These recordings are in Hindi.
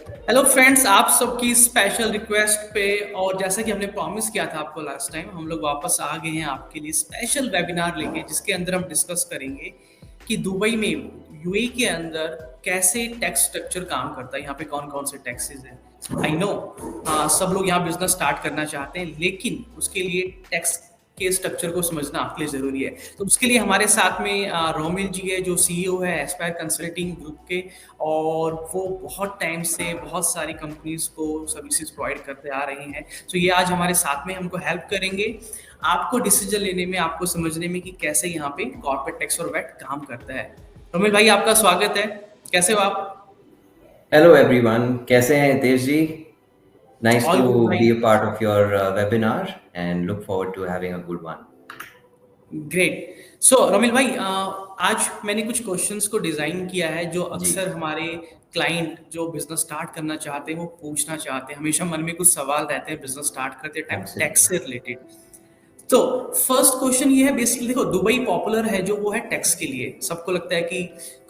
हेलो फ्रेंड्स, आप सबकी स्पेशल रिक्वेस्ट पे और जैसा कि हमने प्रॉमिस किया था आपको लास्ट टाइम, हम लोग वापस आ गए हैं आपके लिए स्पेशल वेबिनार लेके, जिसके अंदर हम डिस्कस करेंगे कि दुबई में यूएई के अंदर कैसे टैक्स स्ट्रक्चर काम करता है, यहाँ पे कौन कौन से टैक्सेस हैं। आई नो सब लोग यहाँ बिजनेस स्टार्ट करना चाहते हैं, लेकिन उसके लिए टैक्स के स्ट्रक्चर को समझना आपके लिए जरूरी है। तो उसके लिए हमारे साथ में रोमिल जी है, जो सीईओ है एस्पायर कंसल्टिंग ग्रुप के, और वो बहुत टाइम से बहुत सारी कंपनीज को सर्विसेज प्रोवाइड करते आ रहे हैं। तो ये आज हमारे साथ में हमको हेल्प करेंगे आपको डिसीजन लेने में, आपको समझने में कि कैसे यहाँ पे कॉर्पोरेट टैक्स और वैट काम करता है। रोमिल भाई, आपका स्वागत है। कैसे हो आप? हेलो एवरीवन, कैसे हैं हितेश जी? Nice all to good be भाई। a part of your webinar and look forward to having a good one. Great. So Romil भाई, आज मैंने कुछ क्वेश्चंस को डिजाइन किया है जो जी, अक्सर हमारे क्लाइंट जो बिजनेस स्टार्ट करना चाहते हैं वो पूछना चाहते हैं। हमेशा मन में कुछ सवाल रहते हैं बिजनेस स्टार्ट करते टाइम टैक्स absolutely. से रिलेटेड। तो फर्स्ट क्वेश्चन ये है, बेसिकली देखो, दुबई पॉपुलर है जो वो है टैक्स के लिए। सबको लगता है कि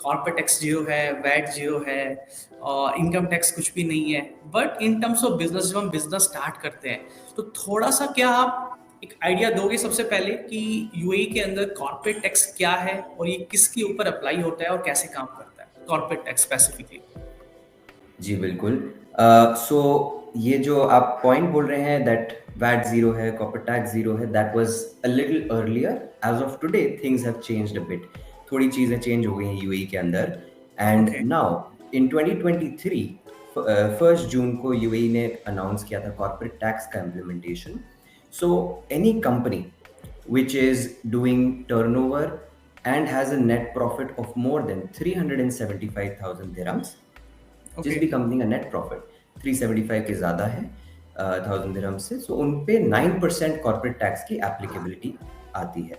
कॉर्पोरेट टैक्स जीरो है, वैट जीरो है, और इनकम टैक्स कुछ भी नहीं है। But in terms of business, जब हम बिजनेस स्टार्ट करते हैं तो थोड़ा सा क्या आप एक आइडिया दोगे सबसे पहले कि यूएई के अंदर कॉर्पोरेट टैक्स क्या है और ये किसके ऊपर अप्लाई होता है और कैसे काम करता है कॉर्पोरेट टैक्स स्पेसिफिकली? जी बिल्कुल। सो ये जो आप पॉइंट बोल रहे हैं दैट वैट जीरो है, कॉर्पोरेट टैक्स जीरो है, that was a little earlier. As of today things have changed a bit. थोड़ी चीज़ें चेंज हो गई हैं यूएई के अंदर. And okay. Now in 2023 first June को यूएई ने अनाउंस किया था कॉर्पोरेट टैक्स का implementation. So any company which is doing turnover and has a net profit of more than 375,000 dirhams. जिस ओके। भी कंपनी का नेट प्रॉफिट 375 के ज़्यादा है 1000 दिरहम से, सो उन पे 9% कॉर्पोरेट टैक्स की एप्लीकेबिलिटी आती है.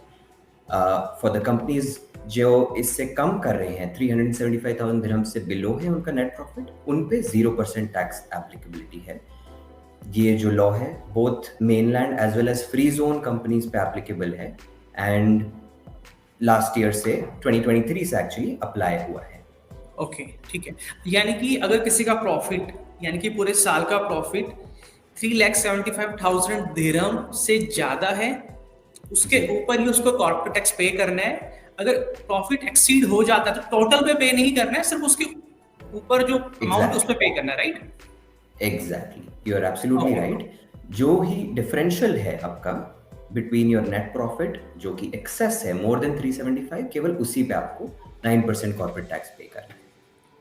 फॉर द कंपनीज जो इससे कम कर रहे हैं, 375,000 दिरहम से बिलो है उनका नेट प्रॉफिट, उन पे 0% टैक्स एप्लीकेबिलिटी है. ये जो लॉ है both mainland as well as free zone companies पे एप्लीकेबल है एंड लास्ट ईयर से 2023 से एक्चुअली अप्लाई हुआ है. ओके, ठीक है। यानी कि अगर किसी का प्रॉफिट, यानी कि पूरे साल का प्रॉफिट 3,75,000 दिरहम से ज्यादा है, उसके जी ऊपर ही उसको कॉर्पोरेट टैक्स पे करना है। अगर प्रॉफिट एक्सीड हो जाता है तो टोटल पे नहीं करना है, सिर्फ उसके ऊपर जो अमाउंट उस पे एग्जैक्टली. पे करना है, right? Exactly, you are absolutely okay. Right. जो ही डिफरेंशियल है आपका बिटवीन योर नेट प्रॉफिट, जो कि एक्सेस है मोर देन 375, केवल उसी पे आपको 9% कॉर्पोरेट टैक्स पे करना है.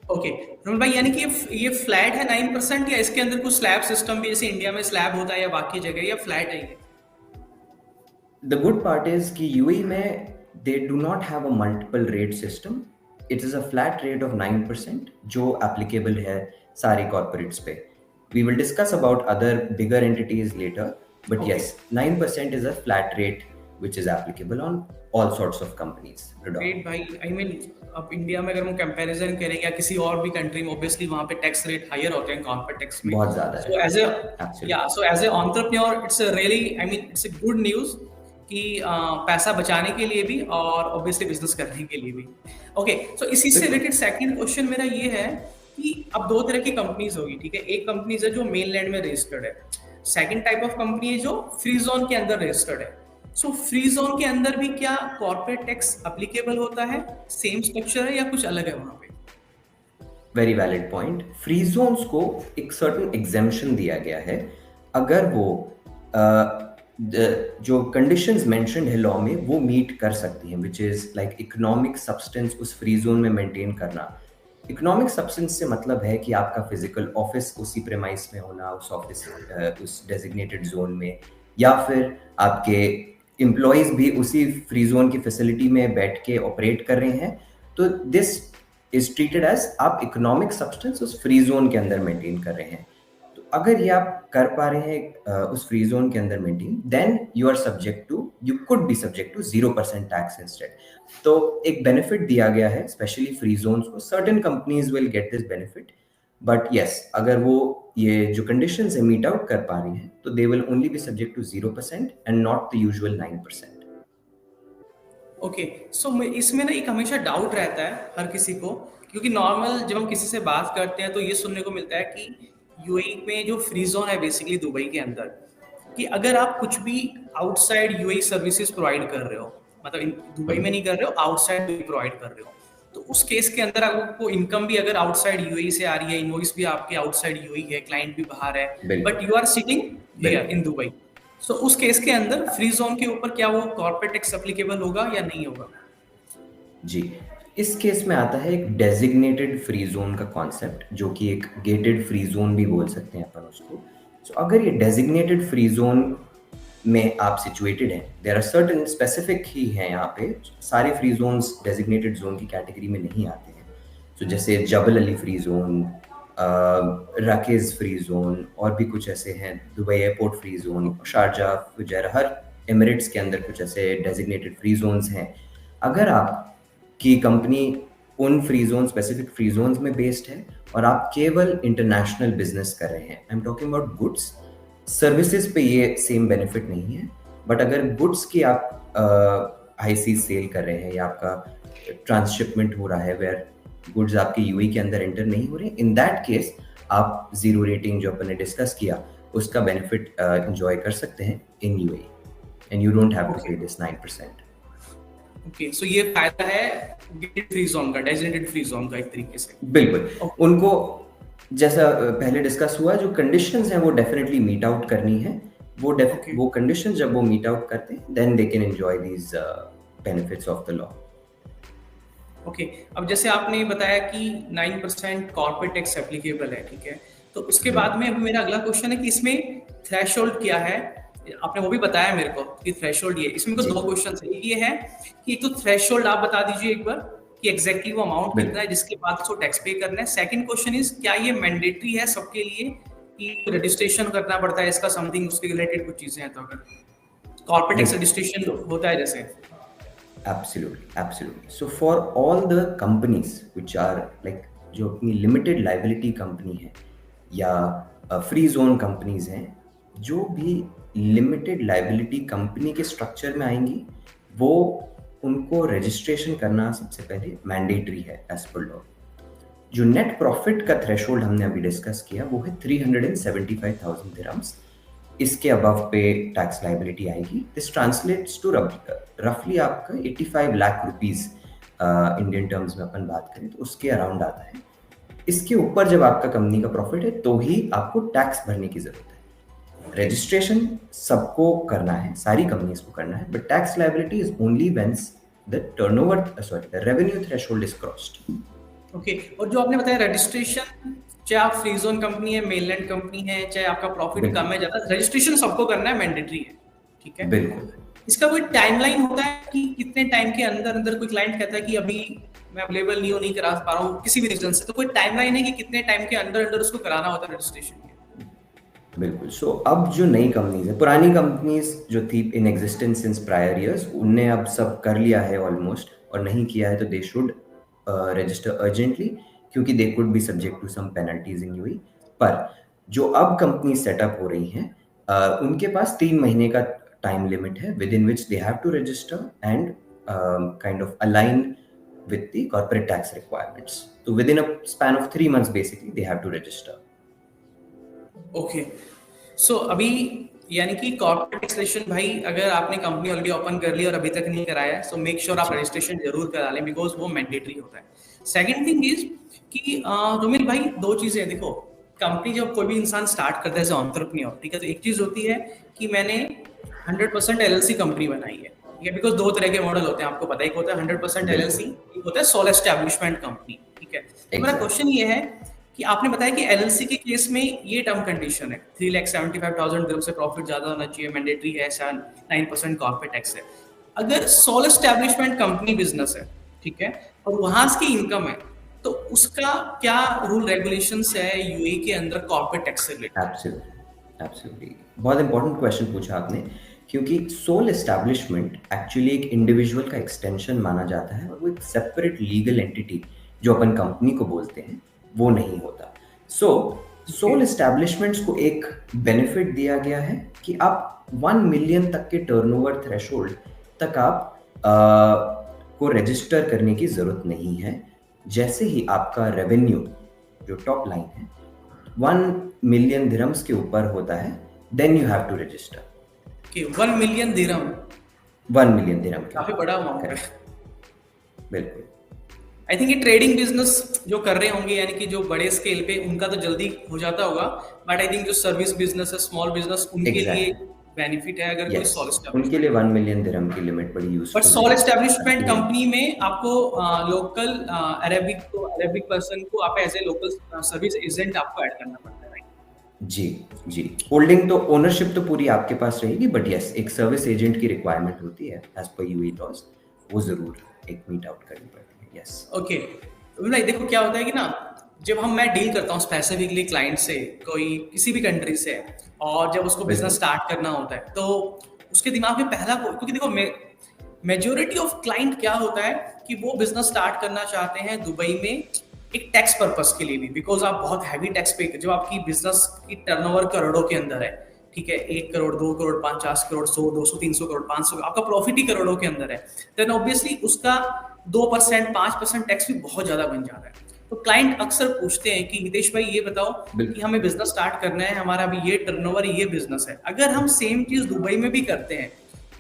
ओके रोमिल भाई, यानी कि ये फ्लैट है 9%, या इसके अंदर कुछ स्लैब सिस्टम भी जैसे इंडिया में स्लैब होता है या बाकी जगह, या फ्लैट है ये? द गुड पार्ट इज कि यूएई में they do not have a multiple rate system. It is a flat rate of 9% जो एप्लीकेबल है सारी कॉर्पोरेट्स पे. We will discuss about other bigger entities later, but okay. yes, 9% is a flat rate which is applicable on all sorts of companies great predominantly. भाई। आई मीन अब इंडिया में अगर हम कंपैरिजन करें या किसी और भी कंट्री में, ऑब्वियसली वहाँ पे टैक्स रेट हायर होते हैं कॉर्पोरेट टैक्स में। बहुत ज़्यादा है, सो एज ए, या absolutely. So as a entrepreneur, it's really, I mean it's a good news कि पैसा बचाने के लिए भी और ऑब्वियसली बिजनेस करने के लिए भी। ओके, सो इसी से बिल्कुल. रिलेटेड सेकंड क्वेश्चन मेरा ये है कि अब दो तरह की कंपनीज होगी, ठीक है? एक कंपनीज है जो मेनलैंड में रजिस्टर्ड है, सेकंड टाइप ऑफ कंपनी है जो फ्री जोन के अंदर रजिस्टर्ड है। सो फ्री जोन के अंदर भी क्या कॉर्पोरेट टैक्स अप्लीकेबल होता है? सेम स्ट्रक्चर है या कुछ अलग है वहां पे? Very valid point. Free zones को एक सर्टेन एग्जेम्पशन दिया गया है अगर वो जो कंडीशंस मेंशन्ड है लॉ में वो मीट कर सकती हैं, which is like economic substance उस फ्री जोन में मेंटेन करना. इकोनॉमिक सब्सटेंस से मतलब है कि आपका फिजिकल ऑफिस उसी प्रेमाइस में होना, उस ऑफिस उस डेजिग्नेटेड जोन में, या फिर आपके एम्प्लॉयज भी उसी फ्री जोन की फैसिलिटी में बैठ के ऑपरेट कर रहे हैं. तो दिस इज ट्रीटेड एज आप इकोनॉमिक सब्सटेंस उस फ्री जोन के अंदर मेंटेन कर रहे हैं. तो अगर ये आप कर पा रहे हैं उस फ्री जोन के अंदर maintain, then you are subject to, you could be subject to 0% tax instead. तो एक बेनिफिट दिया गया है स्पेशली फ्री जोन्स को. Certain companies will get this benefit, but yes, अगर वो ये जो कंडीशंस है मीट आउट कर पा रही हैं तो they will only be subject to 0% and not the usual 9%. Okay, so इसमें ना एक हमेशा डाउट रहता है हर किसी को क्योंकि नॉर्मल जब हम किसी से बात करते हैं तो ये सुनने को मिलता है कि यूएई में जो फ्री जोन है बेसिकली दुबई के अंदर, कि अगर आप कुछ भी आउटसाइड यूएई सर्विसेज प्रोवाइड कर रहे हो, मतलब दुबई में नहीं कर रहे हो, आउटसाइड प्रोवाइड कर रहे हो, तो उस केस के अंदर आपको इनकम भी अगर आउटसाइड यूएई से आ रही है, इनवॉइस भी आपके आउटसाइड यूएई है, क्लाइंट भी बाहर है, but you are sitting here in Dubai, so उस केस के अंदर फ्री जोन के ऊपर क्या वो कॉर्पोरेट टैक्स एप्लीकेबल होगा या नहीं होगा? जी, इस केस में आता है एक डेजिग्नेटेड फ्री जोन का कॉन्सेप्ट, जो कि एक गेटेड फ्री जोन भी बोल सकते हैं अपन उसको। सो अगर ये डेजिग्नेटेड फ्री जोन में आप सिचुएटेड हैं, देयर आर सर्टेन स्पेसिफिक ही हैं यहाँ पे, सारे फ्री जोन्स डेजिग्नेटेड जोन की कैटेगरी में नहीं आते हैं। तो जैसे Jebel Ali free zone, RAKEZ free zone, और भी कुछ ऐसे हैं, Dubai airport free zone, Sharjah, Fujairah, हर एमिरेट्स के अंदर कुछ ऐसे डेजिग्नेटेड फ्री जोन्स हैं। अगर आप की कंपनी उन free zone, specific free zones में बेस्ड है और आप केवल इंटरनेशनल बिजनेस कर रहे हैं, I am talking about goods, services पे ये सेम बेनिफिट नहीं है, बट अगर गुड्स की आप हाई सीज सेल कर रहे हैं या आपका ट्रांसशिपमेंट हो रहा है वेयर गुड्स आपके यूएई के अंदर एंटर नहीं हो रहे, इन दैट केस आप जीरो रेटिंग जो अपन ने डिस्कस किया उसका बेनिफिट एंजॉय कर सकते हैं in UAE, and you don't have to pay this 9%। Okay, so ये फायदा है गेटेड फ्री जोन का, डेजिग्नेटेड फ्री जोन का एक तरीके से। बिल्कुल, उनको जैसा पहले डिस्कस हुआ, जो कंडीशंस हैं वो डेफिनेटली मीट आउट करनी है, वो कंडीशंस जब वो मीट आउट करते हैं then they can enjoy these benefits of the law. Okay, अब जैसे आपने बताया कि 9% कॉर्पोरेट टैक्स एप्लीकेबल है, ठीक है, तो उसके बाद में अभी मेरा अगला क्वेश्चन है कि इसमें थ्रेशोल्ड क्या है, आपने वो भी बताया मेरे को कि थ्रेशोल्ड ये, इसमें कुछ दो क्वेश्चन है, ये है कि एक तो थ्रेशोल्ड आप बता दीजिए एक बार कि एग्जैक्टली वो अमाउंट कितना है जिसके बाद उसको टैक्स पे करना है। सेकंड क्वेश्चन इज क्या ये मैंडेटरी है सबके लिए कि रजिस्ट्रेशन करना पड़ता है इसका, समथिंग उसके रिलेटेड कुछ चीजें हैं तो अगर कॉर्पोरेट टैक्स रजिस्ट्रेशन होता है जैसे? Absolutely. So for all the companies which are like जो अपनी लिमिटेड लाइबिलिटी कंपनी है या फ्री जोन कंपनीज हैं, जो भी लिमिटेड लाइबिलिटी कंपनी के स्ट्रक्चर में आएंगी, वो उनको रजिस्ट्रेशन करना सबसे पहले मैंडेटरी है एज पर लॉ। जो नेट प्रॉफिट का थ्रेशोल्ड हमने अभी डिस्कस किया वो है 375,000 दिरहम्स। इसके अबव पे टैक्स लाइबिलिटी आएगी। दिस ट्रांसलेट्स टू रफली आपका 85 लाख रुपीस इंडियन टर्म्स में अपन बात करें तो उसके अराउंड आता है। इसके ऊपर जब आपका कंपनी का प्रॉफिट है तो ही आपको टैक्स भरने की जरूरत है। रजिस्ट्रेशन सबको करना है, सारी कंपनीज को करना है, but tax liability is only when the revenue threshold is crossed. Okay, और जो आपने बताया रजिस्ट्रेशन, चाहे आप फ्री जोन कंपनी है, मेनलैंड कंपनी है, चाहे आपका प्रॉफिट कम है ज्यादा, रजिस्ट्रेशन सबको करना है, मैंडेटरी है, ठीक है? बिल्कुल। इसका कोई टाइमलाइन होता है कि कितने टाइम के अंदर अंदर कोई क्लाइंट कहता है कि अभी मैं अवेलेबल नहीं हूँ, नहीं करा पा रहा हूँ किसी भी रीजन से, तो कोई टाइमलाइन है कि कितने टाइम के अंदर अंदर उसको कराना होता है रजिस्ट्रेशन? बिल्कुल। सो अब जो नई कंपनीज है, पुरानी कंपनीज जो थी in existence since prior years, उनने अब सब कर लिया है ऑलमोस्ट, और नहीं किया है तो दे शुड रजिस्टर अर्जेंटली, क्योंकि they could be subject to some penalties in UAE. पर जो अब कंपनी सेटअप हो रही हैं, उनके पास 3 महीने का टाइम लिमिट है within which they have to register and kind of align with the corporate tax requirements. So within a span of 3 months basically they have to register. Okay. So अभी यानी कि कॉर्पोरेट टैक्सेशन, भाई अगर आपने कंपनी ऑलरेडी ओपन कर ली और अभी तक नहीं कराया है, सो मेक श्योर आप रजिस्ट्रेशन जरूर करा लें, बिकॉज वो मैंडेटरी होता है। सेकंड थिंग इज कि रोमिल भाई, दो चीजें देखो, कंपनी जब कोई भी इंसान स्टार्ट करता है एज एंटरप्रेन्योर, ठीक है, तो एक चीज होती है कि मैंने 100% एलएलसी कंपनी बनाई है, ठीक है, बिकॉज दो तरह के मॉडल होते हैं, आपको पता ही होता है 100% एलएलसी, एक होता है सोल एस्टैब्लिशमेंट कंपनी, ठीक है। तो मेरा क्वेश्चन ये है कि आपने बताया कि एलएलसी के केस में ये टर्म कंडीशन है 3,75,000 दिरहम से प्रॉफिट ज्यादा होना चाहिए, मैंडेटरी है, 9% कॉर्पोरेट टैक्स है। अगर सोल एस्टैब्लिशमेंट कंपनी बिजनेस है, ठीक है, और वहां की इनकम है, तो उसका क्या रूल रेगुलेशंस है यूएई के अंदर कॉर्पोरेट टैक्स से रिलेटेड? एब्सोल्युटली, बहुत इंपॉर्टेंट क्वेश्चन पूछा आपने, क्योंकि सोल एस्टैब्लिशमेंट एक्चुअली एक इंडिविजुअल का एक्सटेंशन माना जाता है, और वो एक सेपरेट लीगल एंटिटी जो अपन कंपनी को बोलते हैं वो नहीं होता। सोल एस्टैब्लिशमेंट्स को एक बेनिफिट दिया गया है कि आप 1 मिलियन तक के टर्नओवर थ्रेशोल्ड तक आप को रजिस्टर करने की जरूरत नहीं है, जैसे ही आपका रेवेन्यू जो टॉप लाइन है 1 मिलियन दिरहम्स के ऊपर होता है, then you have to register. कि 1 मिलियन दिरहम 1 मिलियन दिरहम के काफी ऊपर, बड़ा अमाउंट है। करेक्ट, बिल्कुल। आई थिंक ये ट्रेडिंग बिजनेस जो कर रहे होंगे, यानी कि जो बड़े स्केल पे, उनका तो जल्दी हो जाता होगा, बट आई थिंक जो सर्विस बिजनेस है, स्मॉल बिजनेस, उनके लिए एग्जैक्टली, बेनिफिट है अगर कोई यस, सॉल उनके एस्टेब्लिशमेंट। लिए 1 मिलियन दिरहम की लिमिट बड़ी बट यूजफुल सॉल है एस्टेब्लिशमेंट ताकि। कंपनी में आपको लोकल अरेबिक पर्सन को आप as a local service agent आपको ऐड करना पड़ता है, राइट? जी, जी, होल्डिंग तो, ओनरशिप तो पूरी आपके पास रहेगी, बट यस एक सर्विस एजेंट की रिक्वायरमेंट होती है एज पर यूएई लॉज, वो जरूर एक मीट आउट करनी पड़ती है। यस, ओके, भाई देखो क्या होता है कि ना, जब मैं डील करता हूँ स्पेसिफिकली क्लाइंट से, कोई किसी भी कंट्री से, और जब उसको बिजनेस बिल्कुल, स्टार्ट करना होता है, तो उसके दिमाग में पहला, क्योंकि देखो मेजोरिटी ऑफ क्लाइंट क्या होता है कि वो बिजनेस स्टार्ट करना चाहते हैं दुबई में एक टैक्स पर्पस के लिए भी, बिकॉज आप बहुत हैवी टैक्स पे, जो आपकी बिजनेस की टर्नओवर करोड़ों के अंदर है, ठीक है, 1 करोड़, 2 करोड़, 50 करोड़, 100, 200, 300 करोड़, 500, आपका प्रॉफिट ही करोड़ों के अंदर है, देन ऑब्वियसली उसका 2%, 5% टैक्स भी बहुत ज्यादा बन जाता है। तो क्लाइंट अक्सर पूछते हैं कि हितेश भाई ये बताओ कि बिल्कुल, हमें बिजनेस स्टार्ट करना है, हमारा अभी ये टर्नओवर, ये बिजनेस है, अगर हम सेम चीज दुबई में भी करते हैं,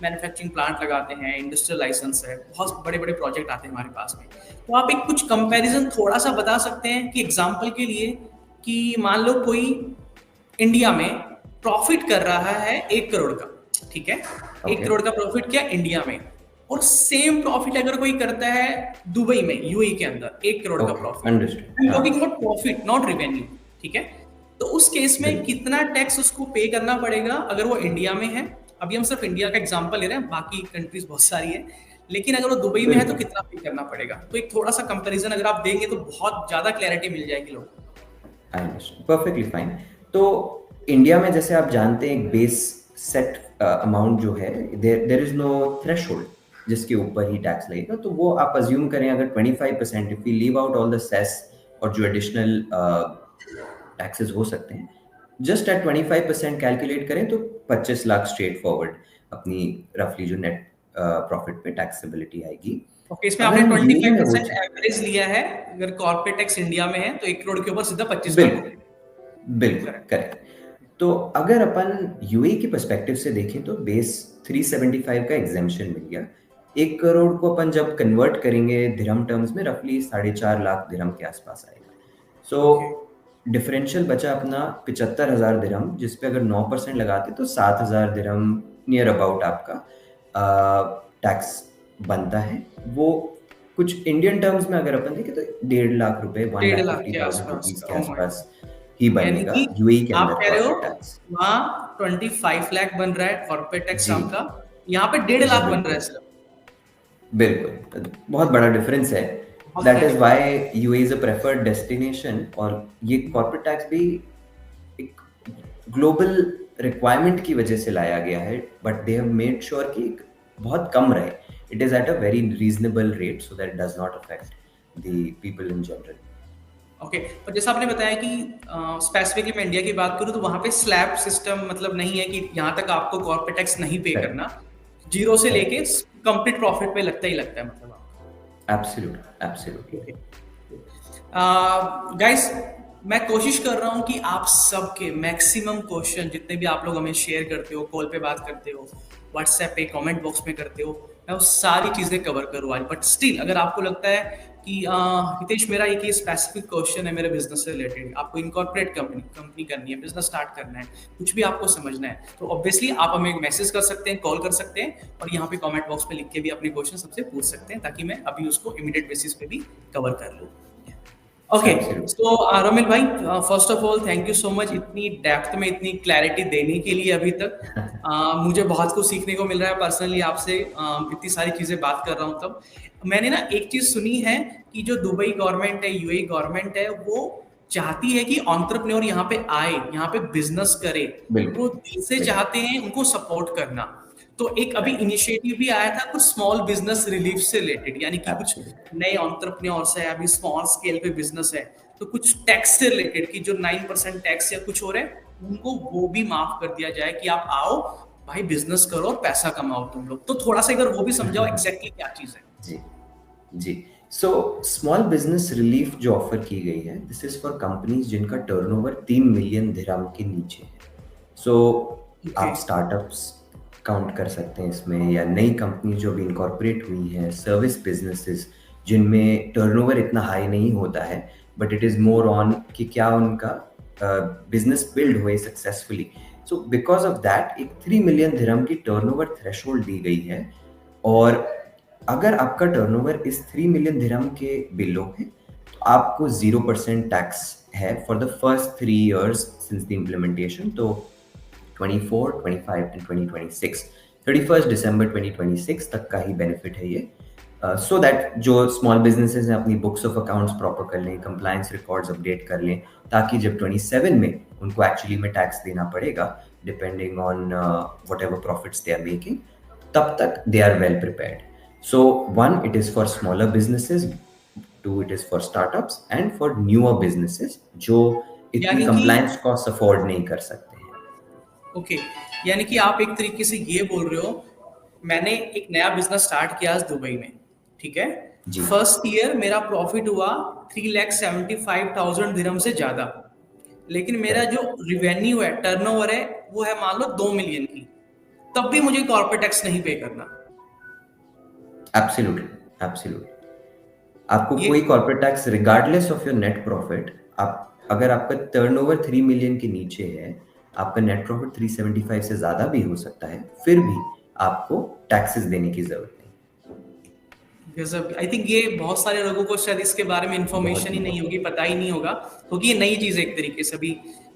मैन्युफैक्चरिंग प्लांट लगाते हैं, इंडस्ट्रियल लाइसेंस है, बहुत बड़े बड़े प्रोजेक्ट आते हैं हमारे पास में, तो आप एक कुछ कंपैरिजन थोड़ा सा बता सकते हैं कि एग्जांपल के लिए, कि मान लो कोई इंडिया में प्रॉफिट कर रहा है 1 करोड़ का, ठीक है, एक ओके, करोड़ का प्रॉफिट किया इंडिया में, और सेम प्रॉफिट अगर कोई करता है दुबई में, यूएई के अंदर, 1 करोड़ का okay, profit, understood, I am हाँ, talking about profit, not revenue, ठीक है, तो उस केस में बिल्कुल, कितना टैक्स उसको पे करना पड़ेगा अगर वो इंडिया में है? अभी हम सिर्फ इंडिया का एग्जांपल ले रहे हैं, बाकी कंट्रीज बहुत सारी है, लेकिन अगर वो दुबई में है तो बिल्कुल, कितना पे करना पड़ेगा? तो एक थोड़ा सा कंपैरिजन अगर आप देंगे तो बहुत ज्यादा क्लैरिटी मिल जाएगी लोगों को। I understand perfectly fine. तो इंडिया में जैसे आप जानते हैं एक बेस सेट अमाउंट जो है, देर इज नो थ्रेशोल्ड जिसके ऊपर ही टैक्स लगेगा, तो वो आप अज्यूम करें अगर 25%, if we leave out all the cess और जो एडिशनल टैक्सेस हो सकते हैं, जस्ट एट 25% कैलकुलेट करें तो 25 लाख स्ट्रेट फॉरवर्ड अपनी रफली जो नेट प्रॉफिट पे टैक्सेबिलिटी आएगी। ओके, इसमें अगर आपने हम यूएई में वो 25% एवरेज लिया है, अगर कॉर्पोरेट टैक्स इंडिया में है तो 1 करोड़ के ऊपर सीधा 25 लाख हो बिल्कुल, गए। बिल्कुल, करेक्ट। करेक्ट। तो अगर अपन यूएई की पर्सपेक्टिव से देखें तो बेस 375 का एग्जेम्पशन मिल गया। 1 करोड़ को अपन जब कन्वर्ट करेंगे दिरहम टर्म्स में, रफली 4.5 लाख दिरहम के आसपास आएगा। सो ओके, डिफरेंशियल बचा अपना 75,000 दिरहम, जिसपे अगर 9% लगाते तो 7,000 दिरहम नियर अबाउट आपका टैक्स बनता है। वो कुछ इंडियन टर्म्स में अगर अपन देखें तो 1.5 लाख रुपए, वन 1.5 लाख लाख फिफ्टी के थाउजेंड आसपास रुपीज के का, ओह माय आसपास गॉड। ही यानी बनेगा कि यूएई के आप अंदर कह रहे हो कॉर्पोरेट टैक्स। वहाँ 25 लाख बन रहा है कॉर्पोरेट टैक्स जी, आपका, यहाँ पे 1.5 लाख बन रहा है बिल्कुल, सिर्फ। बिल्कुल, बहुत बड़ा डिफरेंस है। बहुत बड़ा that is difference. Why UAE is a preferred destination, और ये कॉर्पोरेट टैक्स भी एक ग्लोबल रिक्वायरमेंट की वजह से लाया गया है, but they have made sure कि बहुत कम रहे, it is at a very reasonable rate so that does not affect the people in general. Okay, और जैसा आपने बताया कि स्पेसिफिकली मैं इंडिया की बात करूँ तो वहाँ पे स्लैब सिस्टम मतलब नहीं है कि यहाँ तक आपको कॉर्पोरेट टैक्स नहीं पे करेक्ट, करना, जीरो से करेक्ट, लेके कंप्लीट प्रॉफिट पे लगता ही लगता है, मतलब आपको। एब्सोल्युटली, एब्सोल्युटली, ओके, गाइस, मैं कोशिश कर रहा हूँ कि आप सबके मैक्सिमम क्वेश्चन जितने भी आप लोग हमें शेयर करते हो, कॉल पे बात करते हो, व्हाट्सएप पे कमेंट बॉक्स में करते हो, मैं वो सारी चीजें कवर करूँ आज, बट स्टिल अगर आपको लगता है कि हितेश मेरा एक ये स्पेसिफिक क्वेश्चन है मेरे बिजनेस से रिलेटेड, आपको इनकॉर्पोरेट कंपनी करनी है, बिजनेस स्टार्ट करना है, कुछ भी आपको समझना है, तो ऑब्वियसली आप हमें मैसेज कर सकते हैं, कॉल कर सकते हैं, और यहाँ पे कमेंट बॉक्स में लिख के भी अपने क्वेश्चन सबसे पूछ सकते हैं, ताकि मैं अभी उसको इमीडिएट बेसिस पे भी कवर कर लूँ। Okay, absolutely. सो रमिल भाई, first of all thank you so much इतनी डेप्थ में इतनी क्लैरिटी देने के लिए अभी तक। मुझे बहुत कुछ सीखने को मिल रहा है पर्सनली आपसे, इतनी सारी चीजें बात कर रहा हूँ तब। मैंने ना एक चीज सुनी है कि जो दुबई गवर्नमेंट है, यूएई गवर्नमेंट है, वो चाहती है कि एंटरप्रेन्योर यहाँ पे आए, यहाँ पे बिजनेस करे, बिल्कुल, वो दिल से बिल्कुल, चाहते हैं उनको सपोर्ट करना। तो एक अभी राइट, इनिशिएटिव भी आया था कुछ स्मॉल बिजनेस रिलीफ से रिलेटेड, यानी कि कुछ एब्सोल्युटली, नए एंटरप्रेन्योर्स है, अभी स्मॉल स्केल पे बिजनेस है, तो कुछ टैक्स से रिलेटेड की जो 9% टैक्स या कुछ हो रहा है, उनको वो भी माफ कर दिया जाए कि आप आओ भाई, बिजनेस करो और पैसा कमाओ तुम लोग। तो थोड़ा सा अगर वो भी समझाओ एग्जैक्टली क्या चीज है। जी, जी। सो स्मॉल बिजनेस रिलीफ जो ऑफर की गई है, दिस इज फॉर कंपनीज जिनका टर्नओवर 3 मिलियन दिरहम के नीचे है। So okay. आप स्टार्टअप्स काउंट कर सकते हैं इसमें, या नई कंपनी जो भी इनकॉर्पोरेट हुई हैं, सर्विस बिजनेसेस जिनमें टर्नओवर इतना हाई नहीं होता है, but it is more on कि क्या उनका बिजनेस बिल्ड हुए successfully. So because of that एक 3 मिलियन दिरहम की टर्नओवर थ्रेशोल्ड दी गई है। और अगर आपका टर्नओवर इस 3 मिलियन दिरहम के बिलो है तो आपको 0% टैक्स है for the first 3 years since the implementation. तो 24, 25 एंड 2026, 31 दिसंबर 2026 तक का ही बेनिफिट है ये। सो दैट जो स्मॉल बिजनेसेस हैं अपनी बुक्स ऑफ अकाउंट्स प्रॉपर कर लें, कंप्लायंस रिकॉर्ड्स अपडेट कर लें, ताकि जब 27 में उनको एक्चुअली में टैक्स देना पड़ेगा depending on whatever profits they are making, तब तक they are well prepared. So one, it is for smaller businesses. Two, it is for startups, and for newer businesses जो इतनी यानी कि compliance costs afford नहीं कर सकते हैं। ओके, यानी कि आप एक तरीके से ये बोल रहे हो, मैंने एक नया बिजनेस स्टार्ट किया आज दुबई में, ठीक है। जी, फर्स्ट ईयर मेरा प्रॉफिट हुआ 3,75,000 दिरहम से ज्यादा, लेकिन मेरा correct. जो रिवेन्यू है, टर्नओवर है, वो है मान लो 2 मिलियन की, तब भी मुझे कॉर्पोरेट टैक्स नहीं पे करना। Absolutely, absolutely. आपको ये कोई corporate tax regardless of your net profit, आप अगर आपका टर्नओवर 3 मिलियन के नीचे है, आपका नेट प्रॉफिट 375 से ज्यादा भी हो सकता है, फिर भी आपको टैक्सेस देने की जरूरत नहीं। आई थिंक ये बहुत सारे लोगों को शायद इसके बारे में इंफॉर्मेशन ही बहुत नहीं होगी, पता ही नहीं होगा, क्योंकि ये नई चीज है एक तरीके से, अभी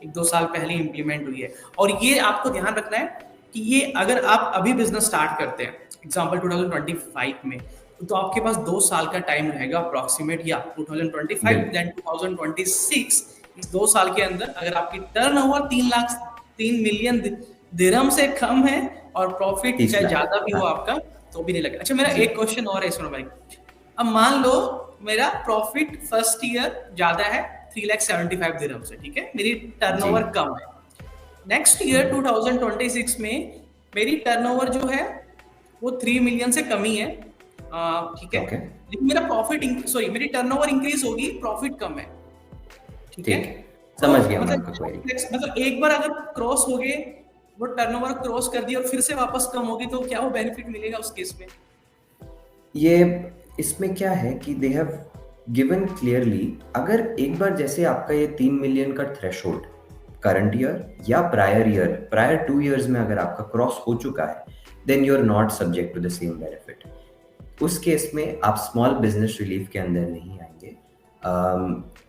1-2 साल पहले इम्प्लीमेंट हुई है। और ये आपको ध्यान रखना है कि ये अगर आप अभी बिजनेस स्टार्ट करते हैं एग्जाम्पल 2025 में, तो आपके पास 2 साल का टाइम रहेगा अप्रोक्सीमेट, या 2025 बिल्कुल, देन 2026, इस 2 साल के अंदर अगर आपकी टर्नओवर 3 मिलियन दिरहम से कम है और प्रॉफिट 30 चाहे लाख ज्यादा भी हो हाँ आपका, तो भी नहीं लगेगा। अच्छा, मेरा जी, एक क्वेश्चन और है इसमें भाई। अब मान लो मेरा प्रॉफिट फर्स्ट ईयर ज्यादा है 3,75,000 दिरहम से, ठीक है, मेरी जी, टर्नओवर कम है। नेक्स्ट ईयर 2026 में मेरी टर्नओवर जो है वो 3 मिलियन से कम ही है, ठीक है, ओके, लेकिन मेरा प्रॉफिट सॉरी मेरी टर्नओवर इंक्रीज होगी, प्रॉफिट कम है, ठीक है। ठीक है, तो समझ गया मैं मतलब आपका क्वेरी। मतलब एक बार अगर क्रॉस हो गए, वो टर्नओवर क्रॉस कर दिया और फिर से वापस कम होगी, तो क्या वो बेनिफिट मिलेगा उस केस में? ये इसमें क्या है कि दे हैव गिवन क्लियरली, अगर एक बार जैसे आपका ये 3 मिलियन का थ्रेशोल्ड करंट ईयर या प्रायर 2 years में अगर आपका क्रॉस हो चुका है, then you are not subject to the same benefit. उस केस में आप स्मॉल बिजनेस रिलीफ के अंदर नहीं आएंगे।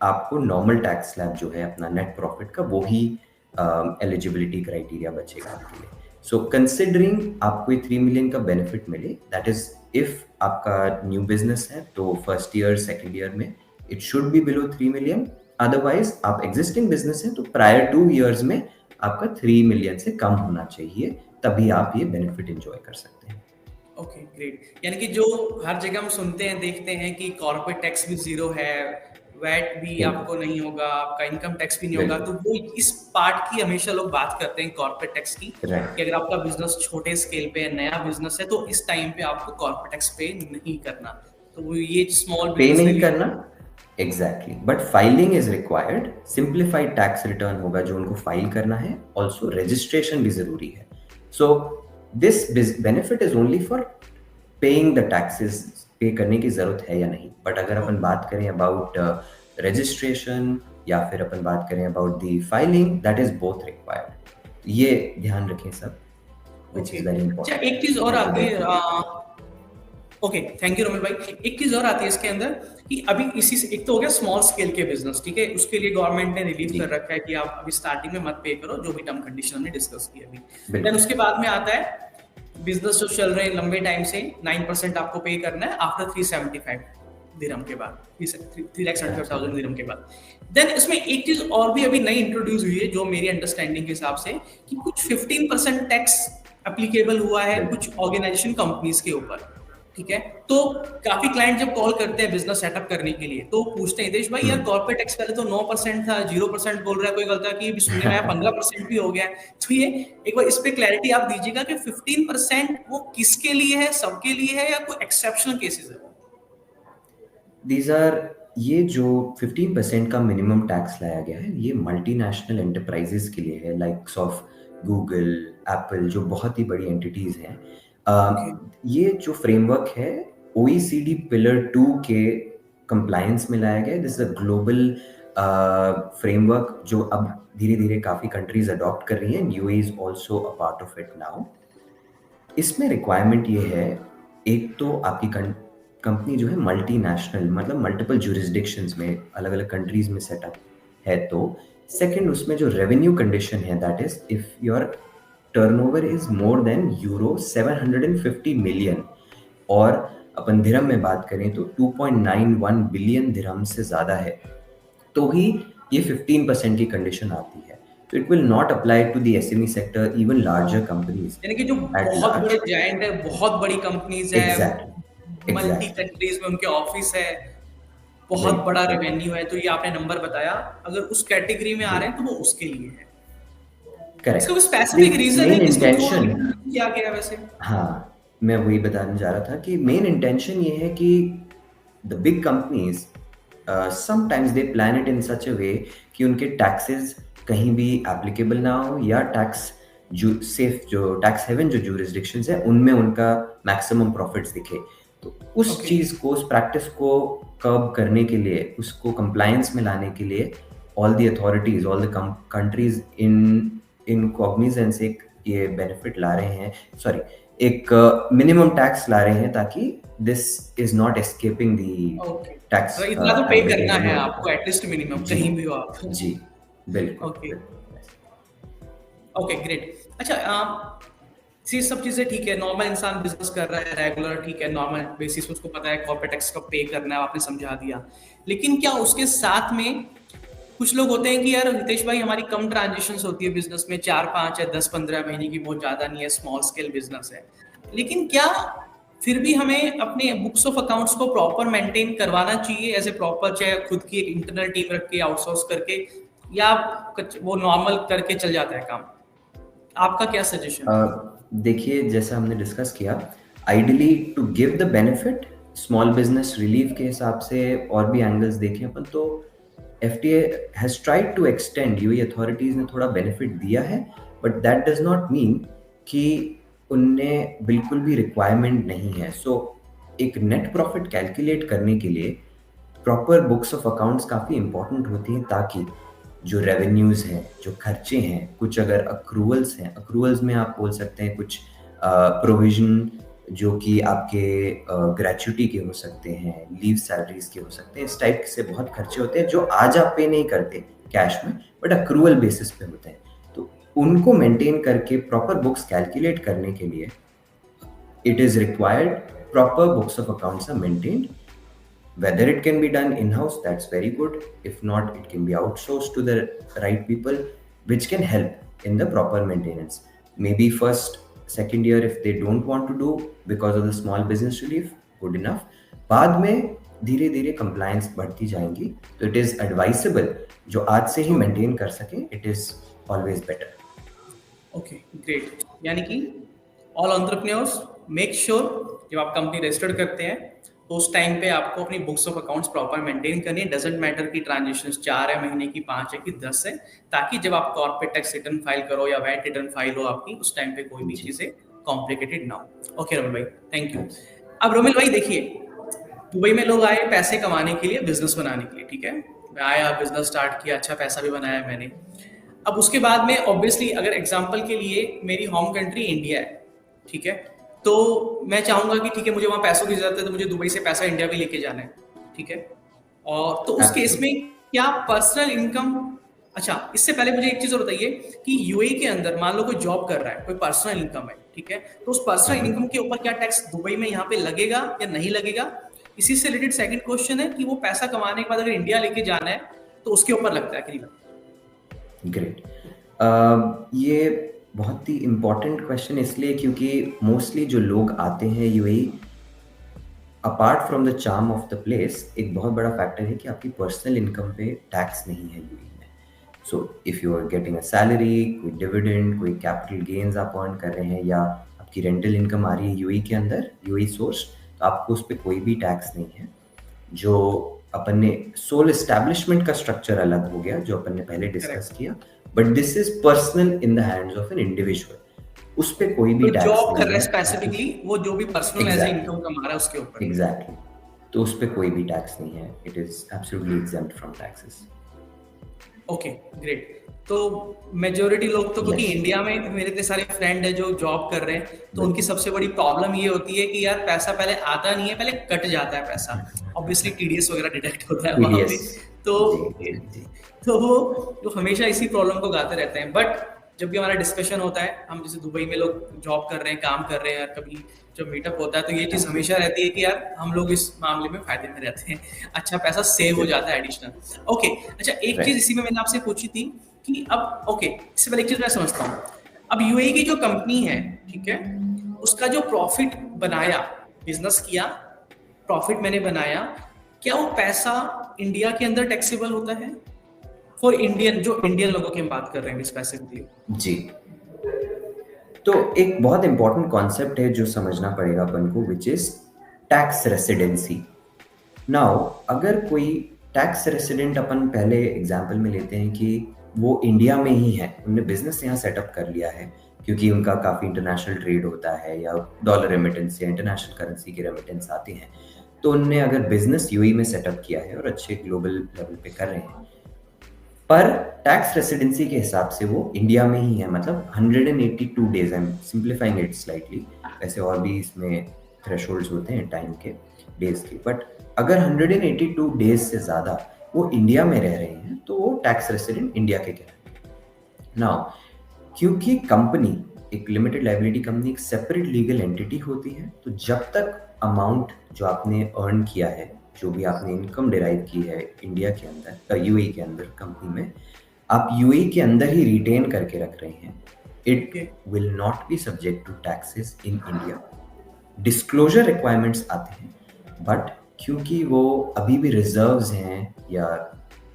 आपको नॉर्मल टैक्स स्लैब जो है अपना नेट प्रॉफिट का, वो ही एलिजिबिलिटी क्राइटेरिया बचेगा आपके लिए। सो कंसिडरिंग आपको ये 3 मिलियन का बेनिफिट मिले, दैट इज इफ आपका न्यू बिजनेस है तो फर्स्ट ईयर सेकेंड ईयर में it should be below 3 million. Otherwise आप एग्जिस्टिंग बिजनेस है तो प्रायर 2 years में आपका 3 मिलियन से कम होना चाहिए, तभी आप ये बेनिफिट एंजॉय कर सकते हैं। Okay, great. यानी कि जो हर जगह हम सुनते हैं, देखते हैं कि कॉर्पोरेट टैक्स भी जीरो है, वैट भी बिल्कुल, आपको नहीं होगा, आपका इनकम टैक्स भी नहीं होगा, तो बिल्कुल, वो इस पार्ट की हमेशा लोग बात करते हैं कॉर्पोरेट टैक्स की, कि राइट। अगर आपका बिजनेस छोटे स्केल पे है, नया बिजनेस है, तो इस टाइम पे आपको कॉर्पोरेट टैक्स पे नहीं करना। तो वो ये स्मॉल पे बिजनेस नहीं रिलीफ। करना, exactly, but filing is required. Simplified tax return होगा जो उनको फाइल करना है, ऑल्सो रजिस्ट्रेशन भी जरूरी है। So this benefit is only for paying the taxes, पे करने की जरूरत है या नहीं। बट अगर अपन बात करें अबाउट रजिस्ट्रेशन या फिर अपन बात करें about the filing, that is both required. ये ध्यान रखें सब, विच ओके। इज वेरी अच्छा, इंपॉर्टेंट। एक चीज और आती है, ओके, थैंक यू रोमिल भाई। एक चीज और आती है इसके अंदर कि अभी इसी से, एक तो हो गया स्मॉल स्केल के बिजनेस, ठीक है, उसके लिए गवर्नमेंट ने रिलीफ जी, कर रखा है कि आप अभी स्टार्टिंग में मत पे करो, जो भी टर्म कंडीशन हमने डिस्कस की अभी। देन बिल्कुल, उसके बाद में आता है बिजनेस जो चल रहे हैं लंबे टाइम से, 9% आपको पे करना है आफ्टर 375 दिरहम के बाद, 3,75,000 दिरहम के बाद। देन इसमें एक चीज और भी अभी नई इंट्रोड्यूस हुई है, जो मेरी अंडरस्टैंडिंग के हिसाब से, कि कुछ 15% टैक्स एप्लीकेबल हुआ है बिल्कुल, कुछ ऑर्गेनाइजेशन कंपनीज के ऊपर, ठीक है। तो काफी क्लाइंट जब कॉल करते हैं बिजनेस सेटअप करने के लिए, तो पूछते हैं, हितेश भाई यार कॉर्पोरेट टैक्स पहले तो 9% था, 0% बोल रहा है, कोई बोलता है कि अभी सुनने में आया 15% भी हो गया है। तो ये एक बार इस पे क्लैरिटी आप दीजिएगा कि 15% वो किसके लिए है, सबके लिए है, या कोई एक्सेप्शनल केसेस है? दीज आर, ये जो 15% का मिनिमम टैक्स लाया गया है, ये मल्टीनेशनल एंटरप्राइजेस के लिए है, लाइक्स ऑफ गूगल, एप्पल, जो बहुत ही बड़ी एंटिटीज हैं। ओके। ये जो फ्रेमवर्क है OECD पिलर 2 के कंप्लायंस में लाया गया है। This is a global framework जो अब धीरे धीरे काफ़ी कंट्रीज अडॉप्ट कर रही हैं। UAE is also a part of it now. इसमें रिक्वायरमेंट ये है, एक तो आपकी कंपनी जो है मल्टीनेशनल, मतलब मल्टीपल जुरिस्डिक्शंस में, अलग अलग कंट्रीज में सेटअप है। तो सेकंड, उसमें जो रेवेन्यू कंडीशन है, that is if your turnover is more than euro 750 million, और अपन दिरहम में बात करें तो 2.91 बिलियन दिरहम से ज़्यादा है, तो ही ये 15% की कंडीशन आती है। तो it will not apply to the SME sector, even larger companies यानी कि जो एट बहुत लार्ज। बड़े जायंट है, बहुत बड़ी कंपनीज है, एग्जैक्टली, मल्टी एग्जैक्टली, कंट्रीज में उनके ऑफिस है, बहुत बिल्कुल बड़ा बिल्कुल, रेवेन्यू है, तो ये आपने नंबर बताया, अगर उस कैटेगरी में आ रहे हैं बिल्कुल तो वो उसके लिए है। इसका कोई करेक्ट। स्पेसिफिक रीजन है मेन कि इसको थोड़ा इंटेंशन, किया गया है वैसे? हाँ, मैं वही बताने जा रहा था कि मेन इंटेंशन ये है कि the big companies sometimes they plan it in such a way कि उनके टैक्सेस कहीं भी एप्लीकेबल ना हो, या टैक्स जो सेफ, जो टैक्स हेवन जो जुरिस्डिक्शंस है, उनमें उनका मैक्सिमम प्रॉफिट्स दिखे। तो उस ओके। चीज़ को, उस प्रैक्टिस को कर्ब करने के लिए, उसको कंप्लायंस में लाने के लिए, all the authorities, all the countries in in cognizance एक ये बेनिफिट ला रहे हैं, सॉरी, एक मिनिमम टैक्स ला रहे हैं, ताकि this is not escaping the okay, tax तो इतना तो पे एज करना है रेवेन्यू ऑफ द आपको एटलीस्ट मिनिमम, कंट्री। जी, कहीं भी हो आप। जी, बिल्कुल ओके। बिल्कुल। Okay, great. अच्छा, ये सब चीजें ठीक है, नॉर्मल इंसान बिजनेस कर रहा है रेगुलर, ठीक है, नॉर्मल बेसिस पे उसको पता है कॉर्पोरेट टैक्स का पे करना है, आपने समझा दिया। लेकिन क्या उसके साथ में कुछ लोग होते हैं कि यार हितेश भाई, हमारी कम ट्रांजेक्शन्स होती है बिजनेस में, 4-5 या 10-15 महीने की, बहुत ज्यादा नहीं है, स्मॉल स्केल बिजनेस है, लेकिन क्या फिर भी हमें अपने बुक्स ऑफ अकाउंट्स को प्रॉपर मेंटेन करवाना चाहिए एज ए प्रॉपर, चाहे खुद की एक इंटरनल टीम रख के, आउटसोर्स करके, या वो नॉर्मल करके चल जाता है काम? आपका क्या सजेशन है? देखिए, जैसा हमने डिस्कस किया, ideally to give the benefit small business relief के हिसाब से और भी एंगल्स देखें अपन, तो FTA has tried to extend, UAE authorities ने थोड़ा बेनिफिट दिया है, but that does not mean कि उनने बिल्कुल भी रिक्वायरमेंट नहीं है। सो एक नेट प्रॉफिट कैलकुलेट करने के लिए प्रॉपर बुक्स ऑफ अकाउंट्स काफ़ी इंपॉर्टेंट होती हैं, ताकि जो रेवेन्यूज हैं, जो खर्चे हैं, कुछ अगर अक्रूवल्स हैं, अक्रूवल्स में आप बोल सकते हैं कुछ प्रोविजन जो कि आपके ग्रेचुटी के हो सकते हैं, लीव सैलरीज के हो सकते हैं, इस टाइप से बहुत खर्चे होते हैं जो आज आप पे नहीं करते कैश में, बट अक्रूवल बेसिस पे होते हैं। तो उनको मेंटेन करके प्रॉपर बुक्स कैलकुलेट करने के लिए it is required proper books of accounts are maintained. Whether it can be done in-house, that's very good. If not, it can be outsourced to the right people, which can help in the proper maintenance. Maybe first, second year, if they don't want to do because of the small business relief, good enough. बाद में धीरे धीरे कंप्लायंस बढ़ती जाएंगी, तो इट इज एडवाइसेबल जो आज से ही मेंटेन कर सके, it is always better. Okay, great. यानी कि ऑल एंटरप्रेन्योर्स मेक श्योर जब आप कंपनी रजिस्टर्ड करते हैं तो उस टाइम पे आपको अपनी books of accounts proper maintain करनी है। डजेंट मैटर की ट्रांजेक्शन्स 4 है महीने की, 5 है कि 10 है, ताकि जब आप कॉर्पोरेट टैक्स रिटर्न फाइल करो या वैट रिटर्न फाइल हो आपकी, उस टाइम पे कोई भी जी, चीज़ें कॉम्प्लिकेटेड ना हो। ओके रोमिल भाई, थैंक यू। absolutely. अब रोमिल भाई देखिए, दुबई में लोग आए पैसे कमाने के लिए, बिजनेस बनाने के लिए, ठीक है, मैं आया, बिजनेस स्टार्ट किया, अच्छा पैसा भी बनाया मैंने। अब उसके बाद में ऑब्वियसली अगर एग्जांपल के लिए मेरी होम कंट्री इंडिया है, ठीक है, तो मैं चाहूंगा कि ठीक है, मुझे वहां पैसों की जरूरत है, तो मुझे दुबई से पैसा इंडिया भी लेके जाना है, ठीक है, और तो उस केस में Absolutely. क्या पर्सनल इनकम, अच्छा इससे पहले मुझे एक चीज और बताइए कि यूएई के अंदर मान लो कोई जॉब कर रहा है, कोई पर्सनल इनकम है, ठीक है, तो उस पर्सनल इनकम के ऊपर क्या टैक्स दुबई में यहाँ पे लगेगा या नहीं लगेगा? इसी से रिलेटेड सेकंड क्वेश्चन है कि वो पैसा कमाने के बाद अगर इंडिया लेके जाना है तो उसके ऊपर लगता है कि नहीं लगता? ग्रेट। ये बहुत ही इम्पोर्टेंट क्वेश्चन इसलिए क्योंकि मोस्टली जो लोग आते हैं UAE, apart from the charm of the place, एक बहुत बड़ा फैक्टर है कि आपकी पर्सनल इनकम पे टैक्स नहीं है यूएई में। So if you are getting a salary, कोई डिविडेंड, कोई कैपिटल गेन्स आप अर्न कर रहे हैं, या आपकी रेंटल इनकम आ रही है यूएई के अंदर, यूएई सोर्स, तो आपको उस पर कोई भी टैक्स नहीं है। जो अपन ने सोल एस्टैब्लिशमेंट का स्ट्रक्चर अलग हो गया जो अपन ने पहले डिस्कस करेक्ट। किया, but this is personal in the hands of an individual, उस पे कोई भी तो टैक्स जॉब कर नहीं रहा है है। स्पेसिफिकली, वो जो भी personal as a exactly, income कमा रहा है उसके ऊपर। एग्जैक्टली, तो उस पे कोई भी टैक्स नहीं है, it is absolutely exempt from taxes. Okay, great. तो मेजोरिटी लोग तो, क्योंकि यस, इंडिया में मेरे इतने सारे फ्रेंड है जो जॉब कर रहे हैं, तो उनकी बिल्कुल। सबसे बड़ी प्रॉब्लम ये होती है कि यार पैसा पहले आता नहीं है, पहले कट जाता है पैसा। ऑब्वियसली टीडीएस वगैरह डिडक्ट होता है वहां पे। टीडीएस, तो जी जी जी। तो वो हमेशा इसी प्रॉब्लम को गाते रहते हैं। बट जब भी हमारा डिस्कशन होता है, हम जैसे दुबई में लोग जॉब कर रहे हैं, काम कर रहे हैं, यार कभी जब मीटअप होता है तो ये चीज हमेशा रहती है कि यार हम लोग इस मामले में फायदे में रहते हैं, अच्छा पैसा सेव हो जाता है एडिशनल। ओके, अच्छा एक चीज राइट, इसी में मैंने आपसे पूछी थी कि अब ओके, इससे पहले एक चीज मैं समझता हूँ। अब यूएई की जो कंपनी है, ठीक है, उसका जो प्रॉफिट बनाया, बिजनेस किया, प्रॉफिट मैंने बनाया, क्या वो पैसा इंडिया के अंदर टैक्सेबल होता है फॉर इंडियन, जो इंडियन लोगों की हम बात कर रहे हैं स्पेसिफिकली? जी। तो एक बहुत इंपॉर्टेंट कॉन्सेप्ट है जो समझना पड़ेगा अपन को, which is tax residency. Now अगर कोई टैक्स रेसिडेंट, अपन पहले एग्जांपल में लेते हैं कि वो इंडिया में ही है, उन्होंने बिजनेस यहाँ सेटअप कर लिया है क्योंकि उनका काफ़ी इंटरनेशनल ट्रेड होता है या डॉलर रेमिटेंस या इंटरनेशनल करेंसी के रेमिटेंस आते हैं, तो उनने अगर बिजनेस यूएई में सेटअप किया है और अच्छे ग्लोबल लेवल पे कर रहे हैं, पर टैक्स रेसिडेंसी के हिसाब से वो इंडिया में ही है, मतलब 182 days, I am simplifying it slightly, वैसे और भी इसमें थ्रेशोल्ड्स होते हैं टाइम के, डेज के, बट अगर 182 डेज से ज़्यादा वो इंडिया में रह रहे हैं तो वो टैक्स रेसिडेंट इंडिया के कहलाएंगे। नाउ क्योंकि कंपनी एक लिमिटेड लाइबिलिटी कंपनी एक सेपरेट लीगल एंटिटी होती है, तो जब तक अमाउंट जो आपने अर्न किया है, जो भी आपने इनकम डिराइव की है इंडिया के अंदर, यूएई के अंदर कंपनी में, आप यूएई के अंदर ही रिटेन करके रख रहे हैं, it will not be subject to taxes in India. Disclosure requirements आते हैं, बट क्योंकि वो अभी भी रिजर्व्स हैं या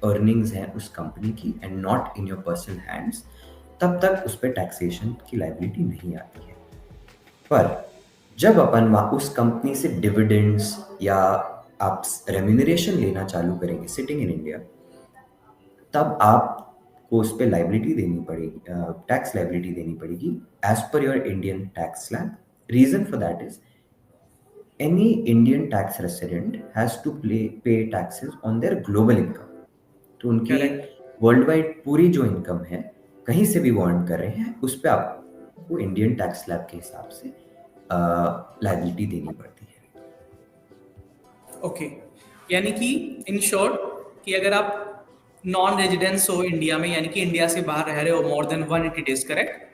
अर्निंग्स हैं उस कंपनी की and not in your personal hands, तब तक उस पर टैक्सेशन की लाइबिलिटी नहीं आती है। पर जब अपन उस कंपनी से डिविडेंड्स या आप रेम्यूनरेशन लेना चालू करेंगे सिटिंग इन इंडिया, तब आपको उस पर लाइबिलिटी देनी पड़ेगी, टैक्स लाइबिलिटी देनी पड़ेगी as per your Indian tax slab. Reason for that is any Indian tax resident has to pay taxes on their global income। तो उनकी वर्ल्ड वाइड पूरी जो इनकम है, कहीं से भी वो अर्न कर रहे हैं, उस पर आपको इंडियन टैक्स स्लैब के हिसाब से लायबिलिटी देनी पड़ती है। ओके, यानी कि इन शॉर्ट कि अगर आप नॉन रेजिडेंस हो इंडिया में, यानी कि इंडिया से बाहर रह रहे हो मोर देन 180 डेज, करेक्ट?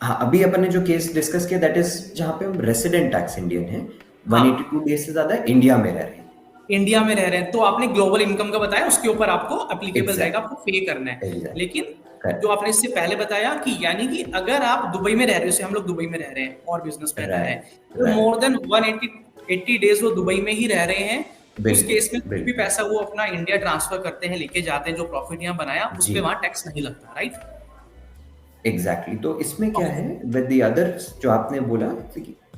हाँ, अभी अपन ने जो केस डिस्कस किया दैट इज जहाँ पे हम रेसिडेंट टैक्स इंडियन है, 182 डेज से ज्यादा इंडिया में रह रहे हैं, इंडिया में रह रहे हैं, तो आपने ग्लोबल इनकम का बताया, उसके ऊपर आपको एप्लीकेबल रहेगा, आपको पे करना है। लेकिन जो आपने इससे पहले बताया कि यानी कि अगर आप दुबई में रह रहे हो, जैसे हम लोग दुबई में रह रहे हैं और बिजनेस में रह रहे हैं, तो मोर देन 180 डेज वो दुबई में ही रह रहे हैं, उस केस में कुछ भी पैसा वो अपना इंडिया ट्रांसफर करते हैं, लेके जाते हैं, जो प्रॉफिट यहाँ बनाया उस पे वहां टैक्स नहीं लगता, राइट? एग्जैक्टली। तो इसमें क्या है विद द अदर्स जो आपने बोला,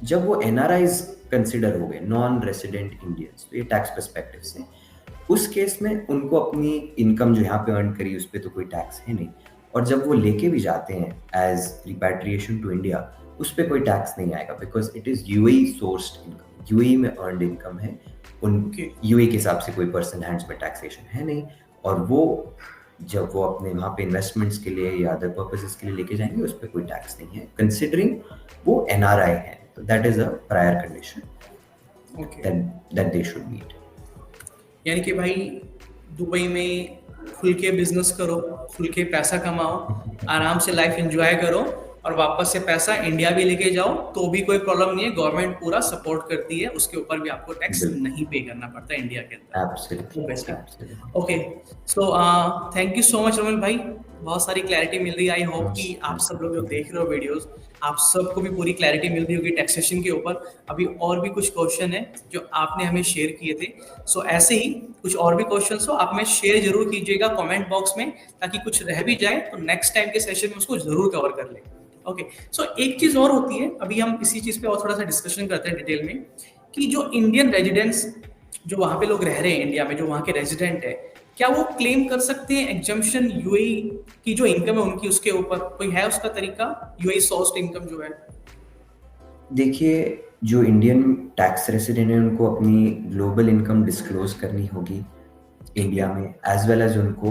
जब वो एनआरआईज कंसिडर हो गए, नॉन रेसिडेंट इंडियंस, तो ये टैक्स पर्सपेक्टिव से उस केस में उनको अपनी इनकम जो यहाँ पे अर्न करी उस पर तो कोई टैक्स है नहीं, और जब वो लेके भी जाते हैं एज रिपैट्रिएशन टू इंडिया, उस पर कोई टैक्स नहीं आएगा, because it is UAE sourced income, UAE में अर्नड इनकम है, उनके यूएई के हिसाब से कोई पर्सन हैंड्स में टैक्सेशन है नहीं, और वो जब वो अपने वहाँ पे इन्वेस्टमेंट्स के लिए या अदर पर्पसेस के लिए लेके जाएंगे, उस पर कोई टैक्स नहीं है, कंसिडरिंग वो एनआरआई है। तो that is a prior condition that they should meet. यानी कि भाई दुबई में खुल के बिजनेस करो, खुल के पैसा कमाओ, आराम से लाइफ एंजॉय करो, और वापस से पैसा इंडिया भी लेके जाओ तो भी कोई प्रॉब्लम नहीं है, गवर्नमेंट पूरा सपोर्ट करती है, उसके ऊपर भी आपको टैक्स नहीं पे करना पड़ता इंडिया के अंदर। Okay, so thank you so much Romil भाई, बहुत सारी क्लैरिटी मिल रही है। आई होप कि आप सब लोग जो देख रहे हो वीडियोस, आप सबको भी पूरी क्लैरिटी मिल रही होगी टैक्सेशन के ऊपर। अभी और भी कुछ क्वेश्चन है जो आपने हमें शेयर किए थे, सो ऐसे ही कुछ और भी क्वेश्चन हो आप हमें शेयर जरूर कीजिएगा कमेंट बॉक्स में, ताकि कुछ रह भी जाए तो नेक्स्ट टाइम के सेशन में उसको जरूर कवर कर लें। ओके, सो एक चीज और होती है, अभी हम इसी चीज पे और थोड़ा सा डिस्कशन करते हैं डिटेल में, कि जो इंडियन रेजिडेंट्स जो वहाँ पे लोग रह रहे हैं इंडिया में, जो वहाँ के रेजिडेंट है, क्या वो क्लेम कर सकते हैं एग्जम्पशन यूएई की जो इनकम है उनकी, उसके ऊपर कोई है उसका तरीका, यूएई सोर्स्ड इनकम जो है? देखिए, जो इंडियन टैक्स रेसिडेंट है उनको अपनी ग्लोबल इनकम डिस्क्लोज करनी होगी इंडिया में, एज वेल एज उनको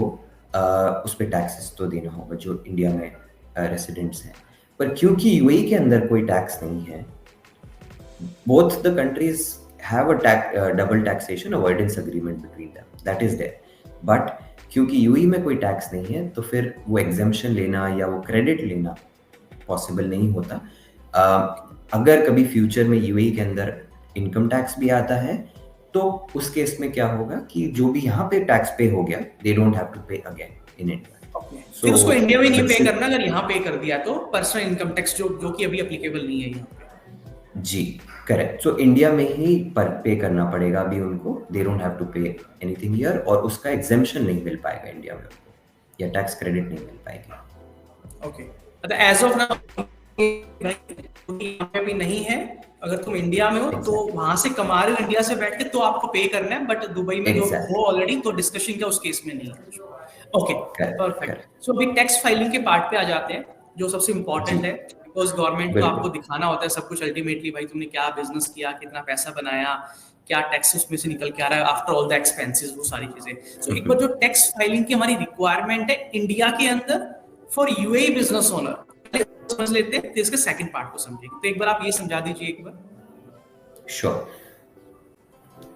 उस पर टैक्सेस तो देना होगा जो इंडिया में रेसिडेंट्स हैं। पर क्योंकि यूएई के अंदर कोई टैक्स नहीं है, both the countries have a double taxation avoidance agreement between them, that is there, but क्योंकि यूएई में कोई टैक्स नहीं है तो फिर वो एग्जेम्पशन लेना या वो क्रेडिट लेना पॉसिबल नहीं होता। अगर कभी फ्यूचर में यूएई के अंदर इनकम टैक्स भी आता है तो उस केस में क्या होगा कि जो भी यहाँ पे टैक्स पे हो गया, दे डोंट हैव टू पे अगेन इन इंडिया। फिर उसको इंडिया में नहीं पे करना, अगर यहाँ पे कर दिया तो पर्सनल इनकम टैक्स जो कि अभी एप्लीकेबल नहीं है यहाँ पे। जी करेक्ट, सो इंडिया में ही पर पे करना पड़ेगा अभी उनको, they don't have to pay anything here, और उसका एग्जेम्पशन नहीं मिल पाएगा इंडिया में या टैक्स क्रेडिट नहीं मिल पाएगी। ओके, मतलब एज ऑफ नाउ यहाँ पे भी नहीं है। अगर तुम इंडिया में हो तो वहां से कमा रहे हो इंडिया से बैठ के तो आपको पे करना है, बट दुबई में जो हो ऑलरेडी तो डिस्कशन का उस केस में नहीं है। Okay perfect. सो अभी टैक्स फाइलिंग के पार्ट पे आ जाते हैं जो सबसे इम्पोर्टेंट है, बिकॉज गवर्नमेंट को आपको दिखाना होता है सब कुछ अल्टीमेटली, भाई तुमने क्या बिजनेस किया, कितना पैसा बनाया, क्या टैक्स उसमें से निकल के आ रहा है आफ्टर ऑल द एक्सपेंसेस, वो सारी चीजें। सो एक बार जो टैक्स फाइलिंग की हमारी रिक्वायरमेंट है इंडिया के अंदर फॉर यूएई बिजनेस ओनर, समझ लेते हैं, तो इसके सेकंड पार्ट को समझेंगे। तो एक बार आप ये समझा दीजिए एक बार। Sure.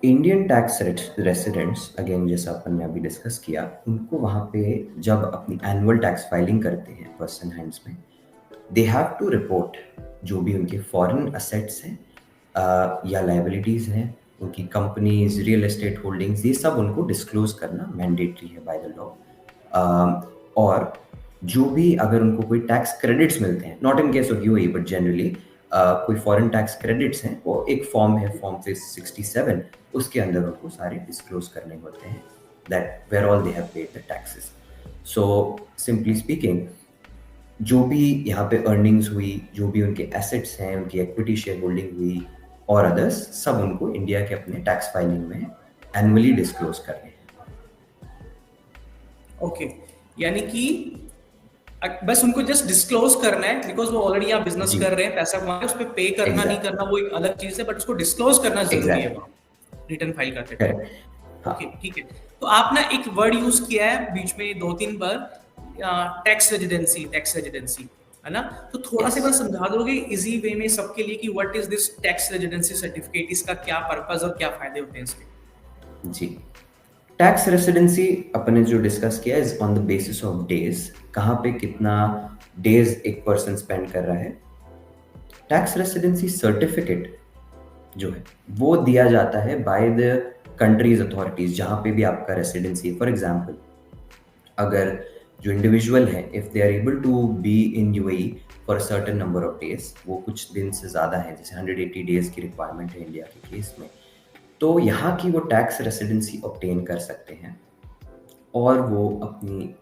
Indian tax residents, again जैसा अपन ने अभी डिस्कस किया, उनको वहाँ पे जब अपनी एनुअल टैक्स फाइलिंग करते हैं पर्सन हैंड्स में, दे हैव टू रिपोर्ट जो भी उनके फॉरेन असेट्स हैं या लाइबिलिटीज़ हैं, उनकी कंपनीज, रियल एस्टेट होल्डिंग्स, ये सब उनको डिस्क्लोज करना मैंडेटरी है बाय द लॉ। और जो भी अगर उनको कोई टैक्स क्रेडिट्स मिलते हैं, not in case of UAE but generally कोई फॉरेन टैक्स क्रेडिट्स हैं, वो एक फॉर्म है, फॉर्म 67, उसके अंदर उनको सारे डिस्क्लोज करने होते हैं, that where all they have paid the taxes. So simply speaking, जो भी यहाँ पे अर्निंग्स हुई, जो भी उनके एसेट्स हैं, उनकी इक्विटी शेयर होल्डिंग हुई और अदर्स, सब उनको इंडिया के अपने टैक्स फाइलिंग में एनुअली डिस्क्लोज करने हैं। ओके, यानी कि बस उनको जस्ट डिस्क्लोज करना है, बिकॉज वो ऑलरेडी आप बिजनेस कर रहे हैं, पैसा कमा रहे हैं, उस पर पे करना नहीं करना वो एक अलग चीज है, बट उसको डिस्क्लोज करना जरूरी है रिटर्न फाइल करते टाइम। ओके ठीक है। तो आपने एक वर्ड यूज किया है बीच में 2-3 बार, टैक्स रेजिडेंसी है ना, तो थोड़ा सा समझा दोगे इजी वे में सबके लिए कि what is this tax residency certificate, इसका क्या पर्पस और क्या फायदे होते हैं इसके? जी, टैक्स रेसिडेंसी अपने जो डिस्कस किया is on the basis of days, कहाँ पे कितना डेज एक पर्सन स्पेंड कर रहा है। टैक्स रेसिडेंसी सर्टिफिकेट जो है वो दिया जाता है बाय द कंट्रीज अथॉरिटीज जहाँ पे भी आपका रेसिडेंसी है। फॉर एग्जाम्पल, अगर जो इंडिविजुअल है, if they are able to be in UAE for a certain number of days, वो कुछ दिन से ज़्यादा है, जैसे 180 डेज की रिक्वायरमेंट है इंडिया के केस में, तो यहाँ की वो टैक्स रेसिडेंसी ऑब्टेन कर सकते हैं और वो अपनी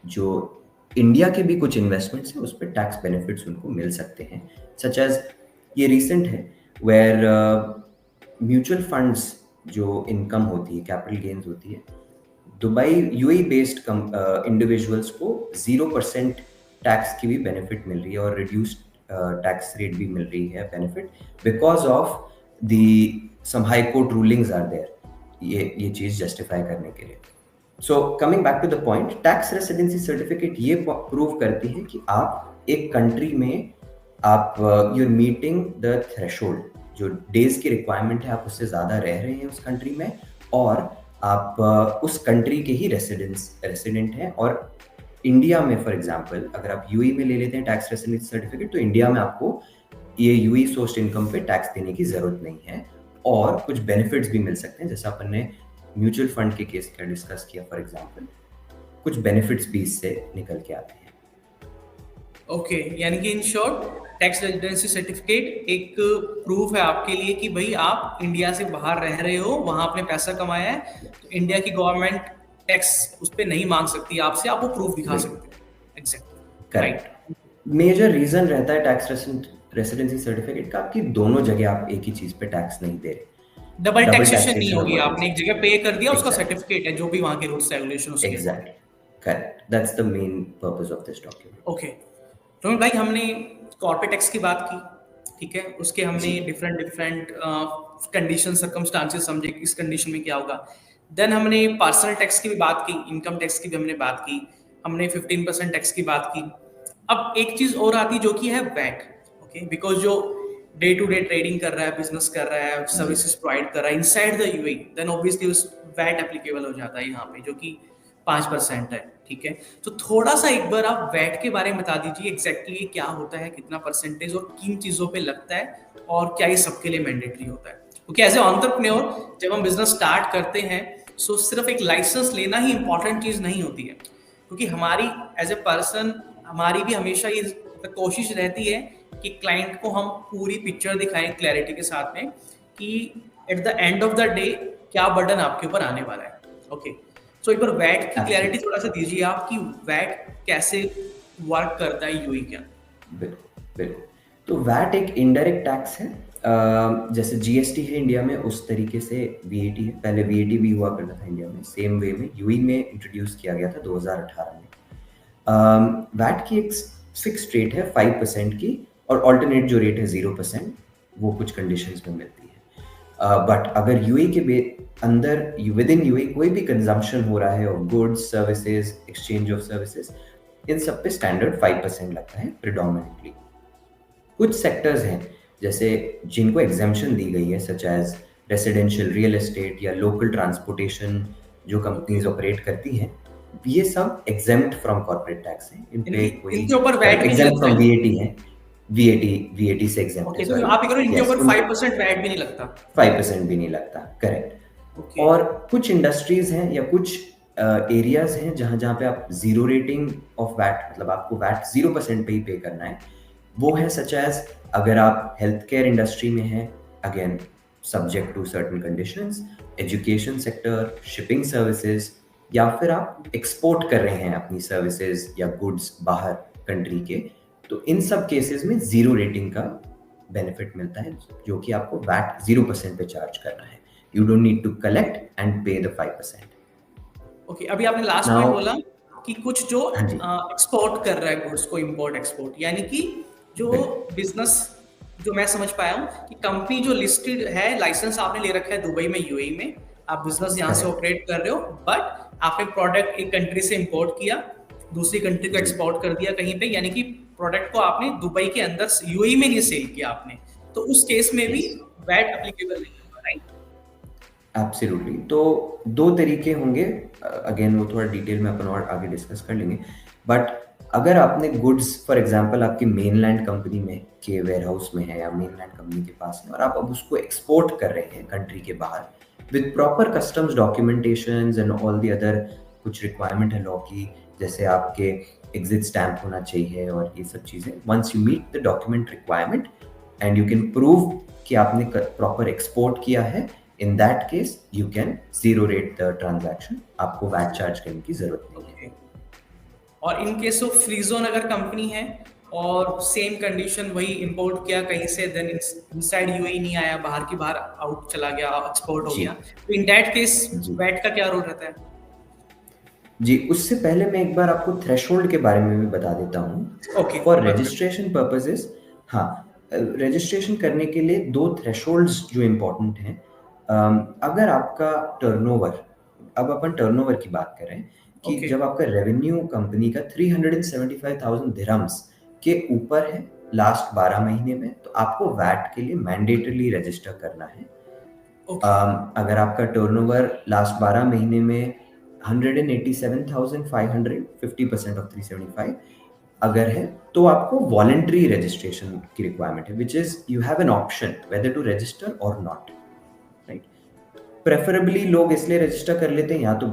जो इंडिया के भी कुछ इन्वेस्टमेंट्स हैं उस पर टैक्स बेनिफिट्स उनको मिल सकते हैं। सच एज ये रिसेंट है वेयर म्यूचुअल फंड्स जो इनकम होती है, कैपिटल गेन्स होती है, दुबई यूएई बेस्ड इंडिविजुअल्स को 0% टैक्स की भी बेनिफिट मिल रही है और रिड्यूस्ड टैक्स रेट भी मिल रही है benefit, because of the some high court rulings are there ये चीज जस्टिफाई करने के लिए। So coming back to the point, tax residency certificate ये प्रूव करती है कि आप एक कंट्री में आप you are meeting the threshold, जो डेज की रिक्वायरमेंट है, आप उससे ज्यादा रह रहे हैं उस कंट्री में और आप उस कंट्री के ही रेसिडेंट हैं। और इंडिया में फॉर एग्जाम्पल अगर आप यूएई में ले लेते हैं टैक्स रेसिडेंसी सर्टिफिकेट, तो इंडिया में आपको ये यूएई सोर्स्ड इनकम पे टैक्स देने की जरूरत नहीं है और कुछ बेनिफिट्स भी मिल सकते हैं, जैसा अपन ने म्यूचुअल फंड के केस का डिस्कस किया फॉर एग्जांपल, कुछ बेनिफिट्स भी इससे निकल के आते हैं। ओके, यानी कि in short tax residency certificate एक प्रूफ है आपके लिए कि भाई आप इंडिया से बाहर रह रहे हो, वहां आपने पैसा कमाया है, तो इंडिया की गवर्नमेंट टैक्स उस पर नहीं मांग सकती आपसे, आप वो प्रूफ दिखा सकते हैं। Exactly right. मेजर रीजन रहता है टैक्स रेसिडेंसी सर्टिफिकेट का कि दोनों जगह आप एक ही चीज पे टैक्स नहीं दे रहे। डबल डबल टैक्सेशन नहीं टैक्सेशन होगी, अवॉइडेंस। आपने एक जगह पे कर दिया, उसका एग्जैक्टली, सर्टिफिकेट है जो भी वहाँ के रूल्स रेगुलेशन उसके। Exactly, correct, that's the main purpose of this document. Okay, Rohan भाई, हमने कॉर्पोरेट टैक्स की बात की, ठीक है, उसके हमने जी, डिफरेंट डिफरेंट कंडीशन सर्कमस्टांसेस समझे कि इस कंडीशन में क्या होगा। देन हमने पर्सनल टैक्स की भी बात की, इनकम टैक्स की भी हमने बात की, हमने 15% टैक्स की बात की। अब एक चीज और आती जो कि है वैट। ओके, बिकॉज जो डे टू डे ट्रेडिंग कर रहा है, बिजनेस कर रहा है, जी, सर्विसेज प्रोवाइड कर रहा है inside the UAE, then obviously उस वैट एप्लीकेबल हो जाता है यहाँ पे, जो कि 5% है, ठीक है। तो थोड़ा सा एक बार आप वैट के बारे में बता दीजिए, एग्जैक्टली क्या होता है, कितना परसेंटेज और किन चीजों पे लगता है, और क्या ये सबके लिए मैंडेटरी होता है। क्योंकि एज ए एंटरप्रेन्योर जब हम बिजनेस स्टार्ट करते हैं, सो सिर्फ एक लाइसेंस लेना ही इंपॉर्टेंट चीज नहीं होती है, क्योंकि हमारी एज ए पर्सन, हमारी भी हमेशा ये कोशिश रहती है कि क्लाइंट को हम पूरी पिक्चर दिखाएं क्लैरिटी के साथ में, कि at the end of the day क्या बर्डन आपके ऊपर आने वाला है। ओके, सो एक बार वैट की क्लैरिटी एब्सोल्युटली, थोड़ा सा दीजिए आप, कि वैट कैसे वर्क करता है यूई क्या। बिल्कुल, बिल्कुल। तो वैट एक इनडायरेक्ट टैक्स है। जैसे जीएसटी है इंडिया में, उस तरीके से वीएटी है। पहले वीएटी भी हुआ करता था इंडिया में, सेम वे में यूई में इंट्रोड्यूस किया गया था 2018 में। वैट की एक फिक्स रेट है 5% की, और ऑल्टरनेट जो रेट है 0%, वो कुछ कंडीशंस में मिलती है। बट अगर यूए के अंदर विद इन यूए कोई भी कंजम्पशन हो रहा है और goods, services, exchange of services, इन सब पे स्टैंडर्ड 5% लगता है प्रिडोमिनेटली। कुछ सेक्टर्स हैं जैसे जिनको एग्जेम्पशन दी गई है, such as residential real estate या लोकल ट्रांसपोर्टेशन, जो कंपनीज ऑपरेट करती हैं, ये सब एग्जेम्प्ट फ्रॉम कॉर्पोरेट टैक्स हैं। इन पे कोई, इनके ऊपर सॉरी, वैट भी नहीं एग्जेम्प्ट लगता फ्रॉम है। वीएटी है, वीएटी वीएटी से एग्जेम्प्ट है, ओके, तो सॉरी। आप ये करो, इनके यस, ऊपर 5% वैट भी नहीं लगता। 5% भी नहीं लगता, करेक्ट। ओके। और कुछ इंडस्ट्रीज हैं या कुछ एरियाज हैं जहां जहां पे आप जीरो रेटिंग ऑफ वैट, मतलब आपको वैट 0% पे ही पे करना है। वो है सच एज, अगर आप हेल्थ केयर इंडस्ट्री में हैं, again subject to certain conditions, education sector, shipping services, या फिर आप एक्सपोर्ट कर रहे हैं अपनी सर्विसेज या गुड्स बाहर कंट्री के, तो इन सब केसेस में जीरो रेटिंग का बेनिफिट मिलता है, जो कि आपको वैट 0% पे चार्ज करना है। You don't need to collect and pay the 5%। Okay, अभी आपने लास्ट पॉइंट नाउ, बोला कि कुछ जो हाँ जी, एक्सपोर्ट कर रहा है गुड्स को, इंपोर्ट एक्सपोर्ट, यानी कि जो बिल्कुल, बिजनेस, जो मैं समझ पाया हूँ कि कंपनी जो लिस्टेड है, लाइसेंस आपने ले रखा है दुबई में, यूएई में, आप बिजनेस यहाँ से करेक्ट, ऑपरेट कर रहे हो, बट आपने प्रोडक्ट एक कंट्री से इंपोर्ट किया, दूसरी कंट्री को जी, एक्सपोर्ट कर दिया कहीं पे, यानी कि प्रोडक्ट को आपने दुबई के अंदर यूएई में नहीं सेल किया आपने, तो उस केस में भी यस, वैट एप्लीकेबल नहीं होगा, राइट। एब्सोल्युटली। तो दो तरीके होंगे, अगेन वो थोड़ा डिटेल में अपन और आगे डिस्कस कर लेंगे। बट अगर आपने गुड्स, फॉर एग्जांपल आपकी मेनलैंड कंपनी में के वेयर हाउस में है या मेनलैंड कंपनी के पास है, और आप अब उसको एक्सपोर्ट कर रहे हैं कंट्री के बाहर with proper customs documentations and all the other, कुछ रिक्वायरमेंट है लॉ की, जैसे आपके एग्जिट स्टैंप होना चाहिए और ये सब चीज़ें, once you meet the document requirement and you can prove कि आपने प्रॉपर एक्सपोर्ट किया है, in that case you can zero rate the transaction, आपको वैट चार्ज करने की जरूरत नहीं है। ओके, और in case of free zone अगर कंपनी है और सेम कंडीशन, वही इंपोर्ट किया कहीं से, देन इनसाइड यूएई नहीं आया, बाहर की बाहर आउट चला गया, एक्सपोर्ट हो जी, गया, तो इन दैट केस जी, वैट का क्या रोल रहता है। जी, उससे पहले मैं एक बार आपको थ्रेशोल्ड के बारे में भी बता देता हूँ। Okay, for perfect. Registration purposes, हाँ, रजिस्ट्रेशन करने के लिए दो थ्रेशोल्ड्स जो इम्पोर्टेंट हैं। अगर आपका टर्नओवर, अब अपन टर्नओवर की बात कर रहे हैं, कि ओके, जब आपका रेवेन्यू कंपनी का 375,000 दिरहम्स के ऊपर है लास्ट 12 महीने में, तो आपको वैट के लिए मैंडेटरली रजिस्टर करना है। ओके, अगर आपका टर्नओवर लास्ट 12 महीने में 187,500, 50% ऑफ 375 अगर है, तो आपको वॉलंटरी रजिस्ट्रेशन की रिक्वायरमेंट है, which is you have an option whether to register और नॉट, राइट। प्रेफरेबली लोग इसलिए रजिस्टर कर लेते हैं, या तो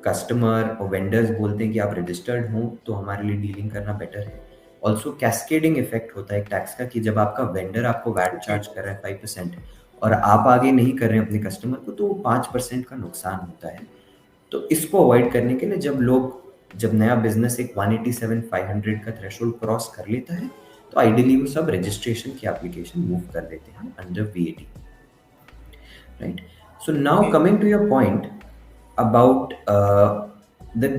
कस्टमर और वेंडर्स बोलते हैं कि आप रजिस्टर्ड हो तो हमारे लिए डीलिंग करना बेटर है। ऑल्सो कैस्केडिंग इफेक्ट होता है टैक्स का, कि जब आपका वेंडर आपको वैट ओके, चार्ज कर रहा है 5% और आप आगे नहीं कर रहे हैं अपने कस्टमर को, तो 5% का नुकसान होता है। तो इसको अवॉइड करने के लिए जब नया बिजनेस एक 187,500 का थ्रेशोल्ड क्रॉस कर लेता है, तो आइडियली वो सब रजिस्ट्रेशन की एप्लीकेशन मूव कर देते हैं under VAT. right? So now Okay. coming to your point about the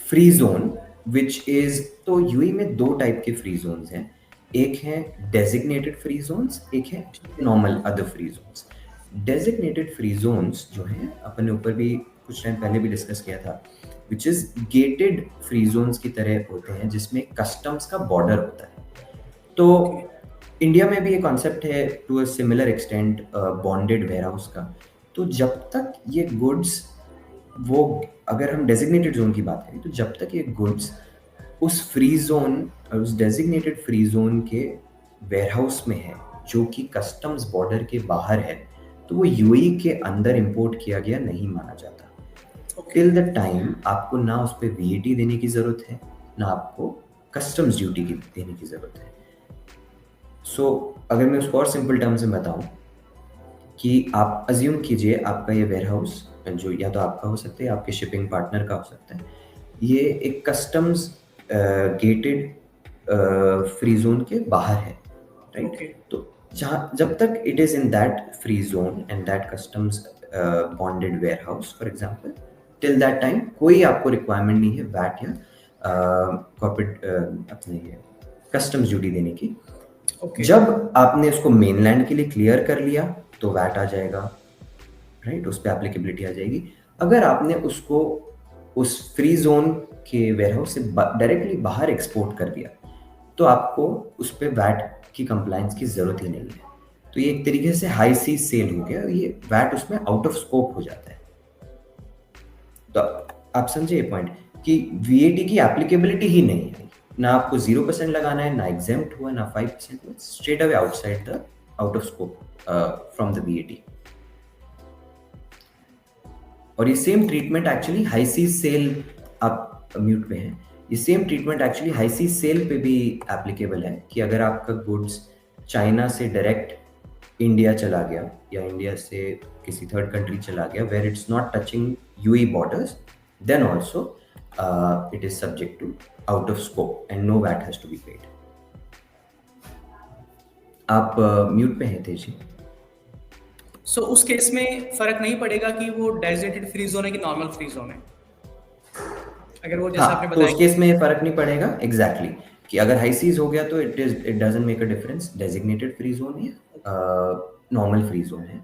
free zone, which is, तो यूएई में दो टाइप के फ्री जोन्स हैं. एक है डेजिग्नेटेड फ्री जोन्स, एक है normal other free zones. Designated free zones जो हैं अपन ने ऊपर भी कुछ टाइम पहले भी डिस्कस किया था, which is gated free zones की तरह होते हैं जिसमें कस्टम्स का बॉर्डर होता है. तो इंडिया में भी ये कॉन्सेप्ट है to a similar extent bonded warehouse का. तो जब तक ये गुड्स, वो अगर हम डेजिग्नेटेड जोन की बात करें, तो जब तक ये गुड्स उस फ्री जोन, उस डेजिग्नेटेड फ्री जोन के वेयर हाउस में है जो कि कस्टम्स बॉर्डर के बाहर है, तो वो यूएई के अंदर इंपोर्ट किया गया नहीं माना जाता. टिल द टाइम आपको ना उस पर वीएटी देने की जरूरत है, ना आपको कस्टम्स ड्यूटी की देने की जरूरत है. सो अगर मैं उसको और सिंपल टर्म्स में बताऊं कि आप अज्यूम कीजिए आपका ये वेयर हाउस, जो या तो आपका हो सकता है या आपके शिपिंग पार्टनर का हो सकता है, ये एक कस्टम्स गेटेड फ्री जोन के बाहर है, राइट? Okay. तो जब तक it is in that free zone and that customs bonded warehouse for example, till that time कोई आपको रिक्वायरमेंट नहीं है वैट या कॉर्पोरेट अपने ये कस्टम्स ड्यूटी देने की. Okay. जब आपने उसको मेनलैंड के लिए क्लियर कर लिया तो वैट आ जाएगा, राइट? उस पर एप्लीकेबिलिटी आ जाएगी. अगर आपने उसको उस फ्री जोन के वेयरहाउस से डायरेक्टली बाहर एक्सपोर्ट कर दिया तो आपको उस पर वैट की कंप्लायंस की जरूरत ही नहीं है. तो ये एक तरीके से हाई सी सेल हो गया, ये वैट उसमें आउट ऑफ स्कोप हो जाता है. तो आप समझे ये पॉइंट कि वीएटी की एप्लीकेबिलिटी ही नहीं है, ना आपको 0% लगाना है, ना एग्जेम्प्ट हुआ, ना 5% हुआ, straight away outside the out of scope from the VAT. और ये सेम ट्रीटमेंट एक्चुअली हाई सी सेल, आप म्यूट पे हैं, ये सेम ट्रीटमेंट एक्चुअली हाई सी सेल पे भी एप्लीकेबल है कि अगर आपका गुड्स चाइना से डायरेक्ट इंडिया चला गया या इंडिया से किसी थर्ड कंट्री चला गया where it's not touching UAE borders, then also it is subject to out of scope and no VAT has to be paid. आप म्यूट पे हैं तेजी. सो उस केस में फर्क नहीं पड़ेगा कि वो डेजिग्नेटेड फ्री जोन है कि नॉर्मल फ्री जोन है, अगर वो जैसे आपने तो बताया उस केस में फर्क नहीं पड़ेगा एग्जैक्टली कि अगर हाई सीज हो गया तो it doesn't make a difference designated free zone या नॉर्मल फ्री जोन है.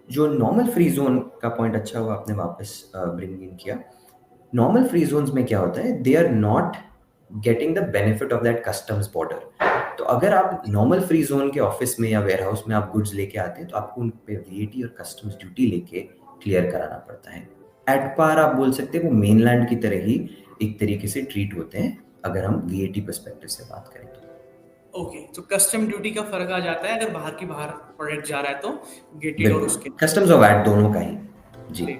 जो नॉर्मल फ्री जोन का पॉइंट अच्छा हुआ आपने वापस ब्रिंग इन किया. नॉर्मल फ्री जोन्स में क्या होता है, they are not getting the benefit of that customs border. तो अगर आप नॉर्मल फ्री जोन के ऑफिस में या वेयर हाउस में आप गुड्स लेके आते हैं तो आपको उन पे वीएटी और कस्टम्स ड्यूटी लेके क्लियर कराना पड़ता है. एट पार आप बोल सकते हैं वो मेनलैंड की तरह ही एक तरीके से ट्रीट होते हैं अगर हम वीएटी पर्सपेक्टिव से बात करें तो. ओके, तो कस्टम ड्यूटी का फर्क आ जाता है अगर बाहर प्रोडक्ट जा रहा है तो गेटेड और उसके कस्टम्स और वैट दोनों का ही. जी.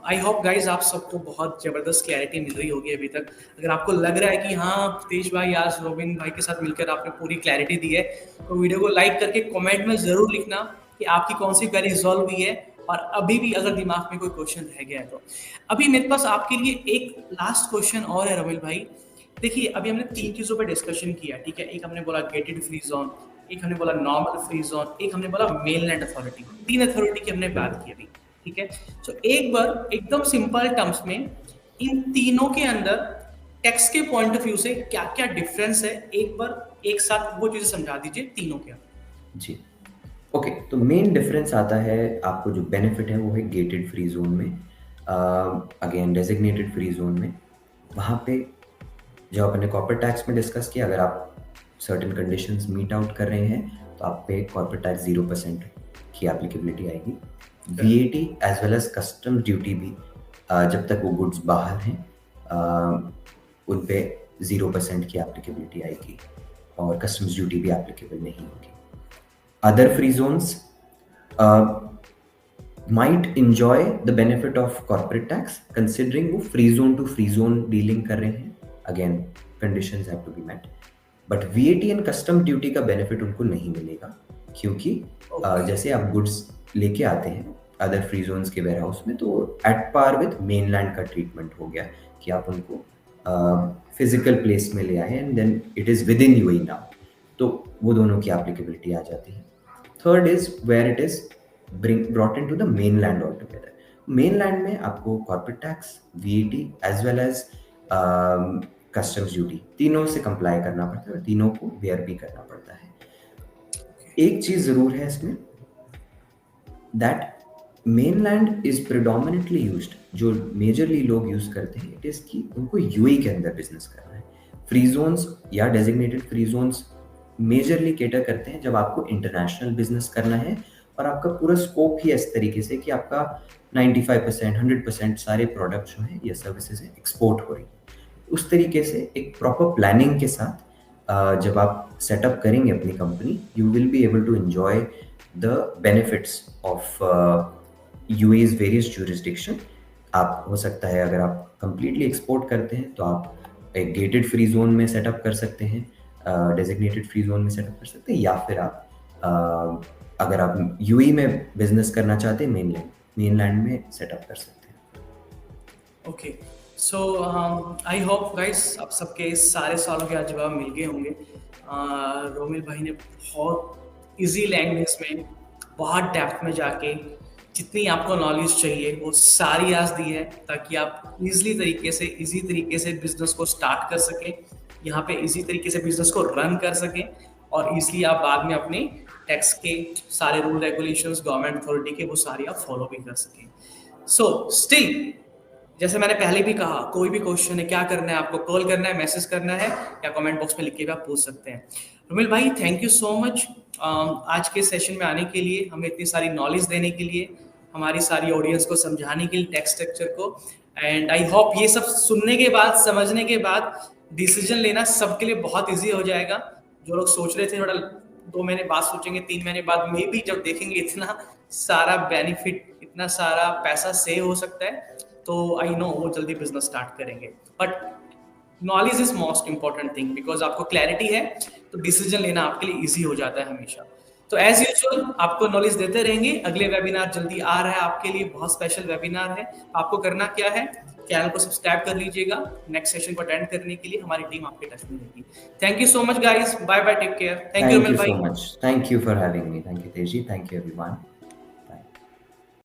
आई होप गाइज आप सबको बहुत ज़बरदस्त क्लैरिटी मिल रही होगी अभी तक. अगर आपको लग रहा है कि हाँ तेज भाई आज रोबिन भाई के साथ मिलकर आपने पूरी क्लैरिटी दी है, तो वीडियो को लाइक करके कमेंट में ज़रूर लिखना कि आपकी कौन सी क्वेरी रिजॉल्व हुई है, और अभी भी अगर दिमाग में कोई क्वेश्चन रह गया है तो. अभी मेरे पास आपके लिए एक लास्ट क्वेश्चन और है रोबिन भाई. देखिए अभी हमने 3 चीज़ों पर डिस्कशन किया, ठीक है? एक हमने बोला गेटेड फ्री जोन, एक हमने बोला नॉर्मल फ्री जोन, एक हमने बोला मेनलैंड अथॉरिटी. 3 अथॉरिटी की हमने बात की अभी, ठीक है? तो एक बार एकदम सिंपल टर्म्स में इन तीनों के अंदर टैक्स के पॉइंट ऑफ व्यू से क्या क्या डिफरेंस है, एक बार एक साथ वो चीजें समझा दीजिए तीनों के अंदर. जी. ओके, तो मेन डिफरेंस आता है, आपको जो बेनिफिट है वो है गेटेड फ्री जोन में. अगेन डेजिग्नेटेड फ्री जोन में वहाँ पे जो अपने कॉर्पोरेट टैक्स में डिस्कस किया, अगर आप सर्टेन कंडीशंस मीट आउट कर रहे हैं तो आप पे कॉर्पोरेट टैक्स 0% की एप्लीकेबिलिटी आएगी. VAT as well as custom duty भी जब तक वो गुड्स बाहर हैं उन पे 0% की एप्लीकेबिलिटी आएगी और कस्टम्स ड्यूटी भी एप्लीकेबल नहीं होगी. Other free zones might enjoy the benefit of corporate tax considering वो free zone to free zone dealing कर रहे हैं. Again, conditions have to be met. But VAT and custom duty का benefit उनको नहीं मिलेगा क्योंकि जैसे आप goods लेके आते हैं other free zones के warehouse में तो at par with mainland का treatment हो गया कि आप उनको physical place में ले आए and then it is within UAE now. तो वो दोनों की एप्लीकेबिलिटी आ जाती है. Third is where it is brought into the mainland altogether. Mainland में आपको corporate tax, VAT as well as customs duty तीनों से comply करना पड़ता है और तीनों को bear भी करना पड़ता है. एक चीज जरूर है इसमें, that mainland is predominantly used, जो मेजरली लोग यूज करते हैं, इट इज कि उनको यूएई के अंदर बिजनेस करना है. फ्री जोन्स या designated free zones majorly cater करते हैं जब आपको इंटरनेशनल बिजनेस करना है और आपका पूरा स्कोप ही इस तरीके से कि आपका 95% 100% सारे प्रोडक्ट जो है या सर्विसेज है एक्सपोर्ट हो रही है. उस तरीके से एक प्रॉपर प्लानिंग के साथ जब आप सेटअप करेंगे अपनी company, you will be able to enjoy the benefits of UAE's various jurisdiction. आप हो सकता है अगर आप कंप्लीटली एक्सपोर्ट करते हैं तो आप एक गेटेड फ्री जोन में सेटअप कर सकते हैं, डेजिग्नेटेड फ्री जोन में सेटअप कर सकते हैं, या फिर आप अगर आप यूएई में बिजनेस करना चाहते हैं मेनलैंड में सेटअप कर सकते हैं. Okay, so I hope guys आप सबके सारे सवालों के आज जवाब मिल गए होंगे. रोमिल भाई ने बहुत इजी लैंग्वेज में, बहुत डेप्थ में जाके जितनी आपको नॉलेज चाहिए वो सारी आज दी है, ताकि आप इजी तरीके से बिजनेस को स्टार्ट कर सकें, यहाँ पे इजी तरीके से बिजनेस को रन कर सकें और इसलिए आप बाद में अपने टैक्स के सारे रूल रेगुलेशंस गवर्नमेंट अथॉरिटी के वो सारी आप फॉलो भी कर सकें. सो स्टिल जैसे मैंने पहले भी कहा, कोई भी क्वेश्चन है, क्या करना है आपको, कॉल करना है, मैसेज करना है या कमेंट बॉक्स में लिख के आप पूछ सकते हैं. रोमिल भाई थैंक यू सो मच आज के सेशन में आने के लिए, हमें इतनी सारी नॉलेज देने के लिए, हमारी सारी ऑडियंस को समझाने के लिए टैक्स स्ट्रक्चर को. एंड आई होप ये सब सुनने के बाद, समझने के बाद डिसीजन लेना सबके लिए बहुत ईजी हो जाएगा. जो लोग सोच रहे थे थोड़ा 2 महीने बाद सोचेंगे, 3 महीने बाद मे बी जब देखेंगे इतना सारा बेनिफिट, इतना सारा पैसा सेव हो सकता है, तो आई नो वो जल्दी बिजनेस स्टार्ट करेंगे. But knowledge is most important thing, because आपको क्लैरिटी है तो डिसीजन लेना आपके लिए इजी हो जाता है हमेशा. तो एज यूजुअल आपको नॉलेज देते रहेंगे. अगले वेबिनार जल्दी आ रहा है आपके लिए, बहुत स्पेशल वेबिनार है. आपको करना क्या है, चैनल को सब्सक्राइब कर लीजिएगा. नेक्स्ट सेशन को अटेंड करने के लिए हमारी टीम आपके टच में रहेगी. Thank you so much guys, bye bye, take care. Thank you Romil भाई. Thank you so much. Thank you for having me. Thank you Teji. Thank you everyone.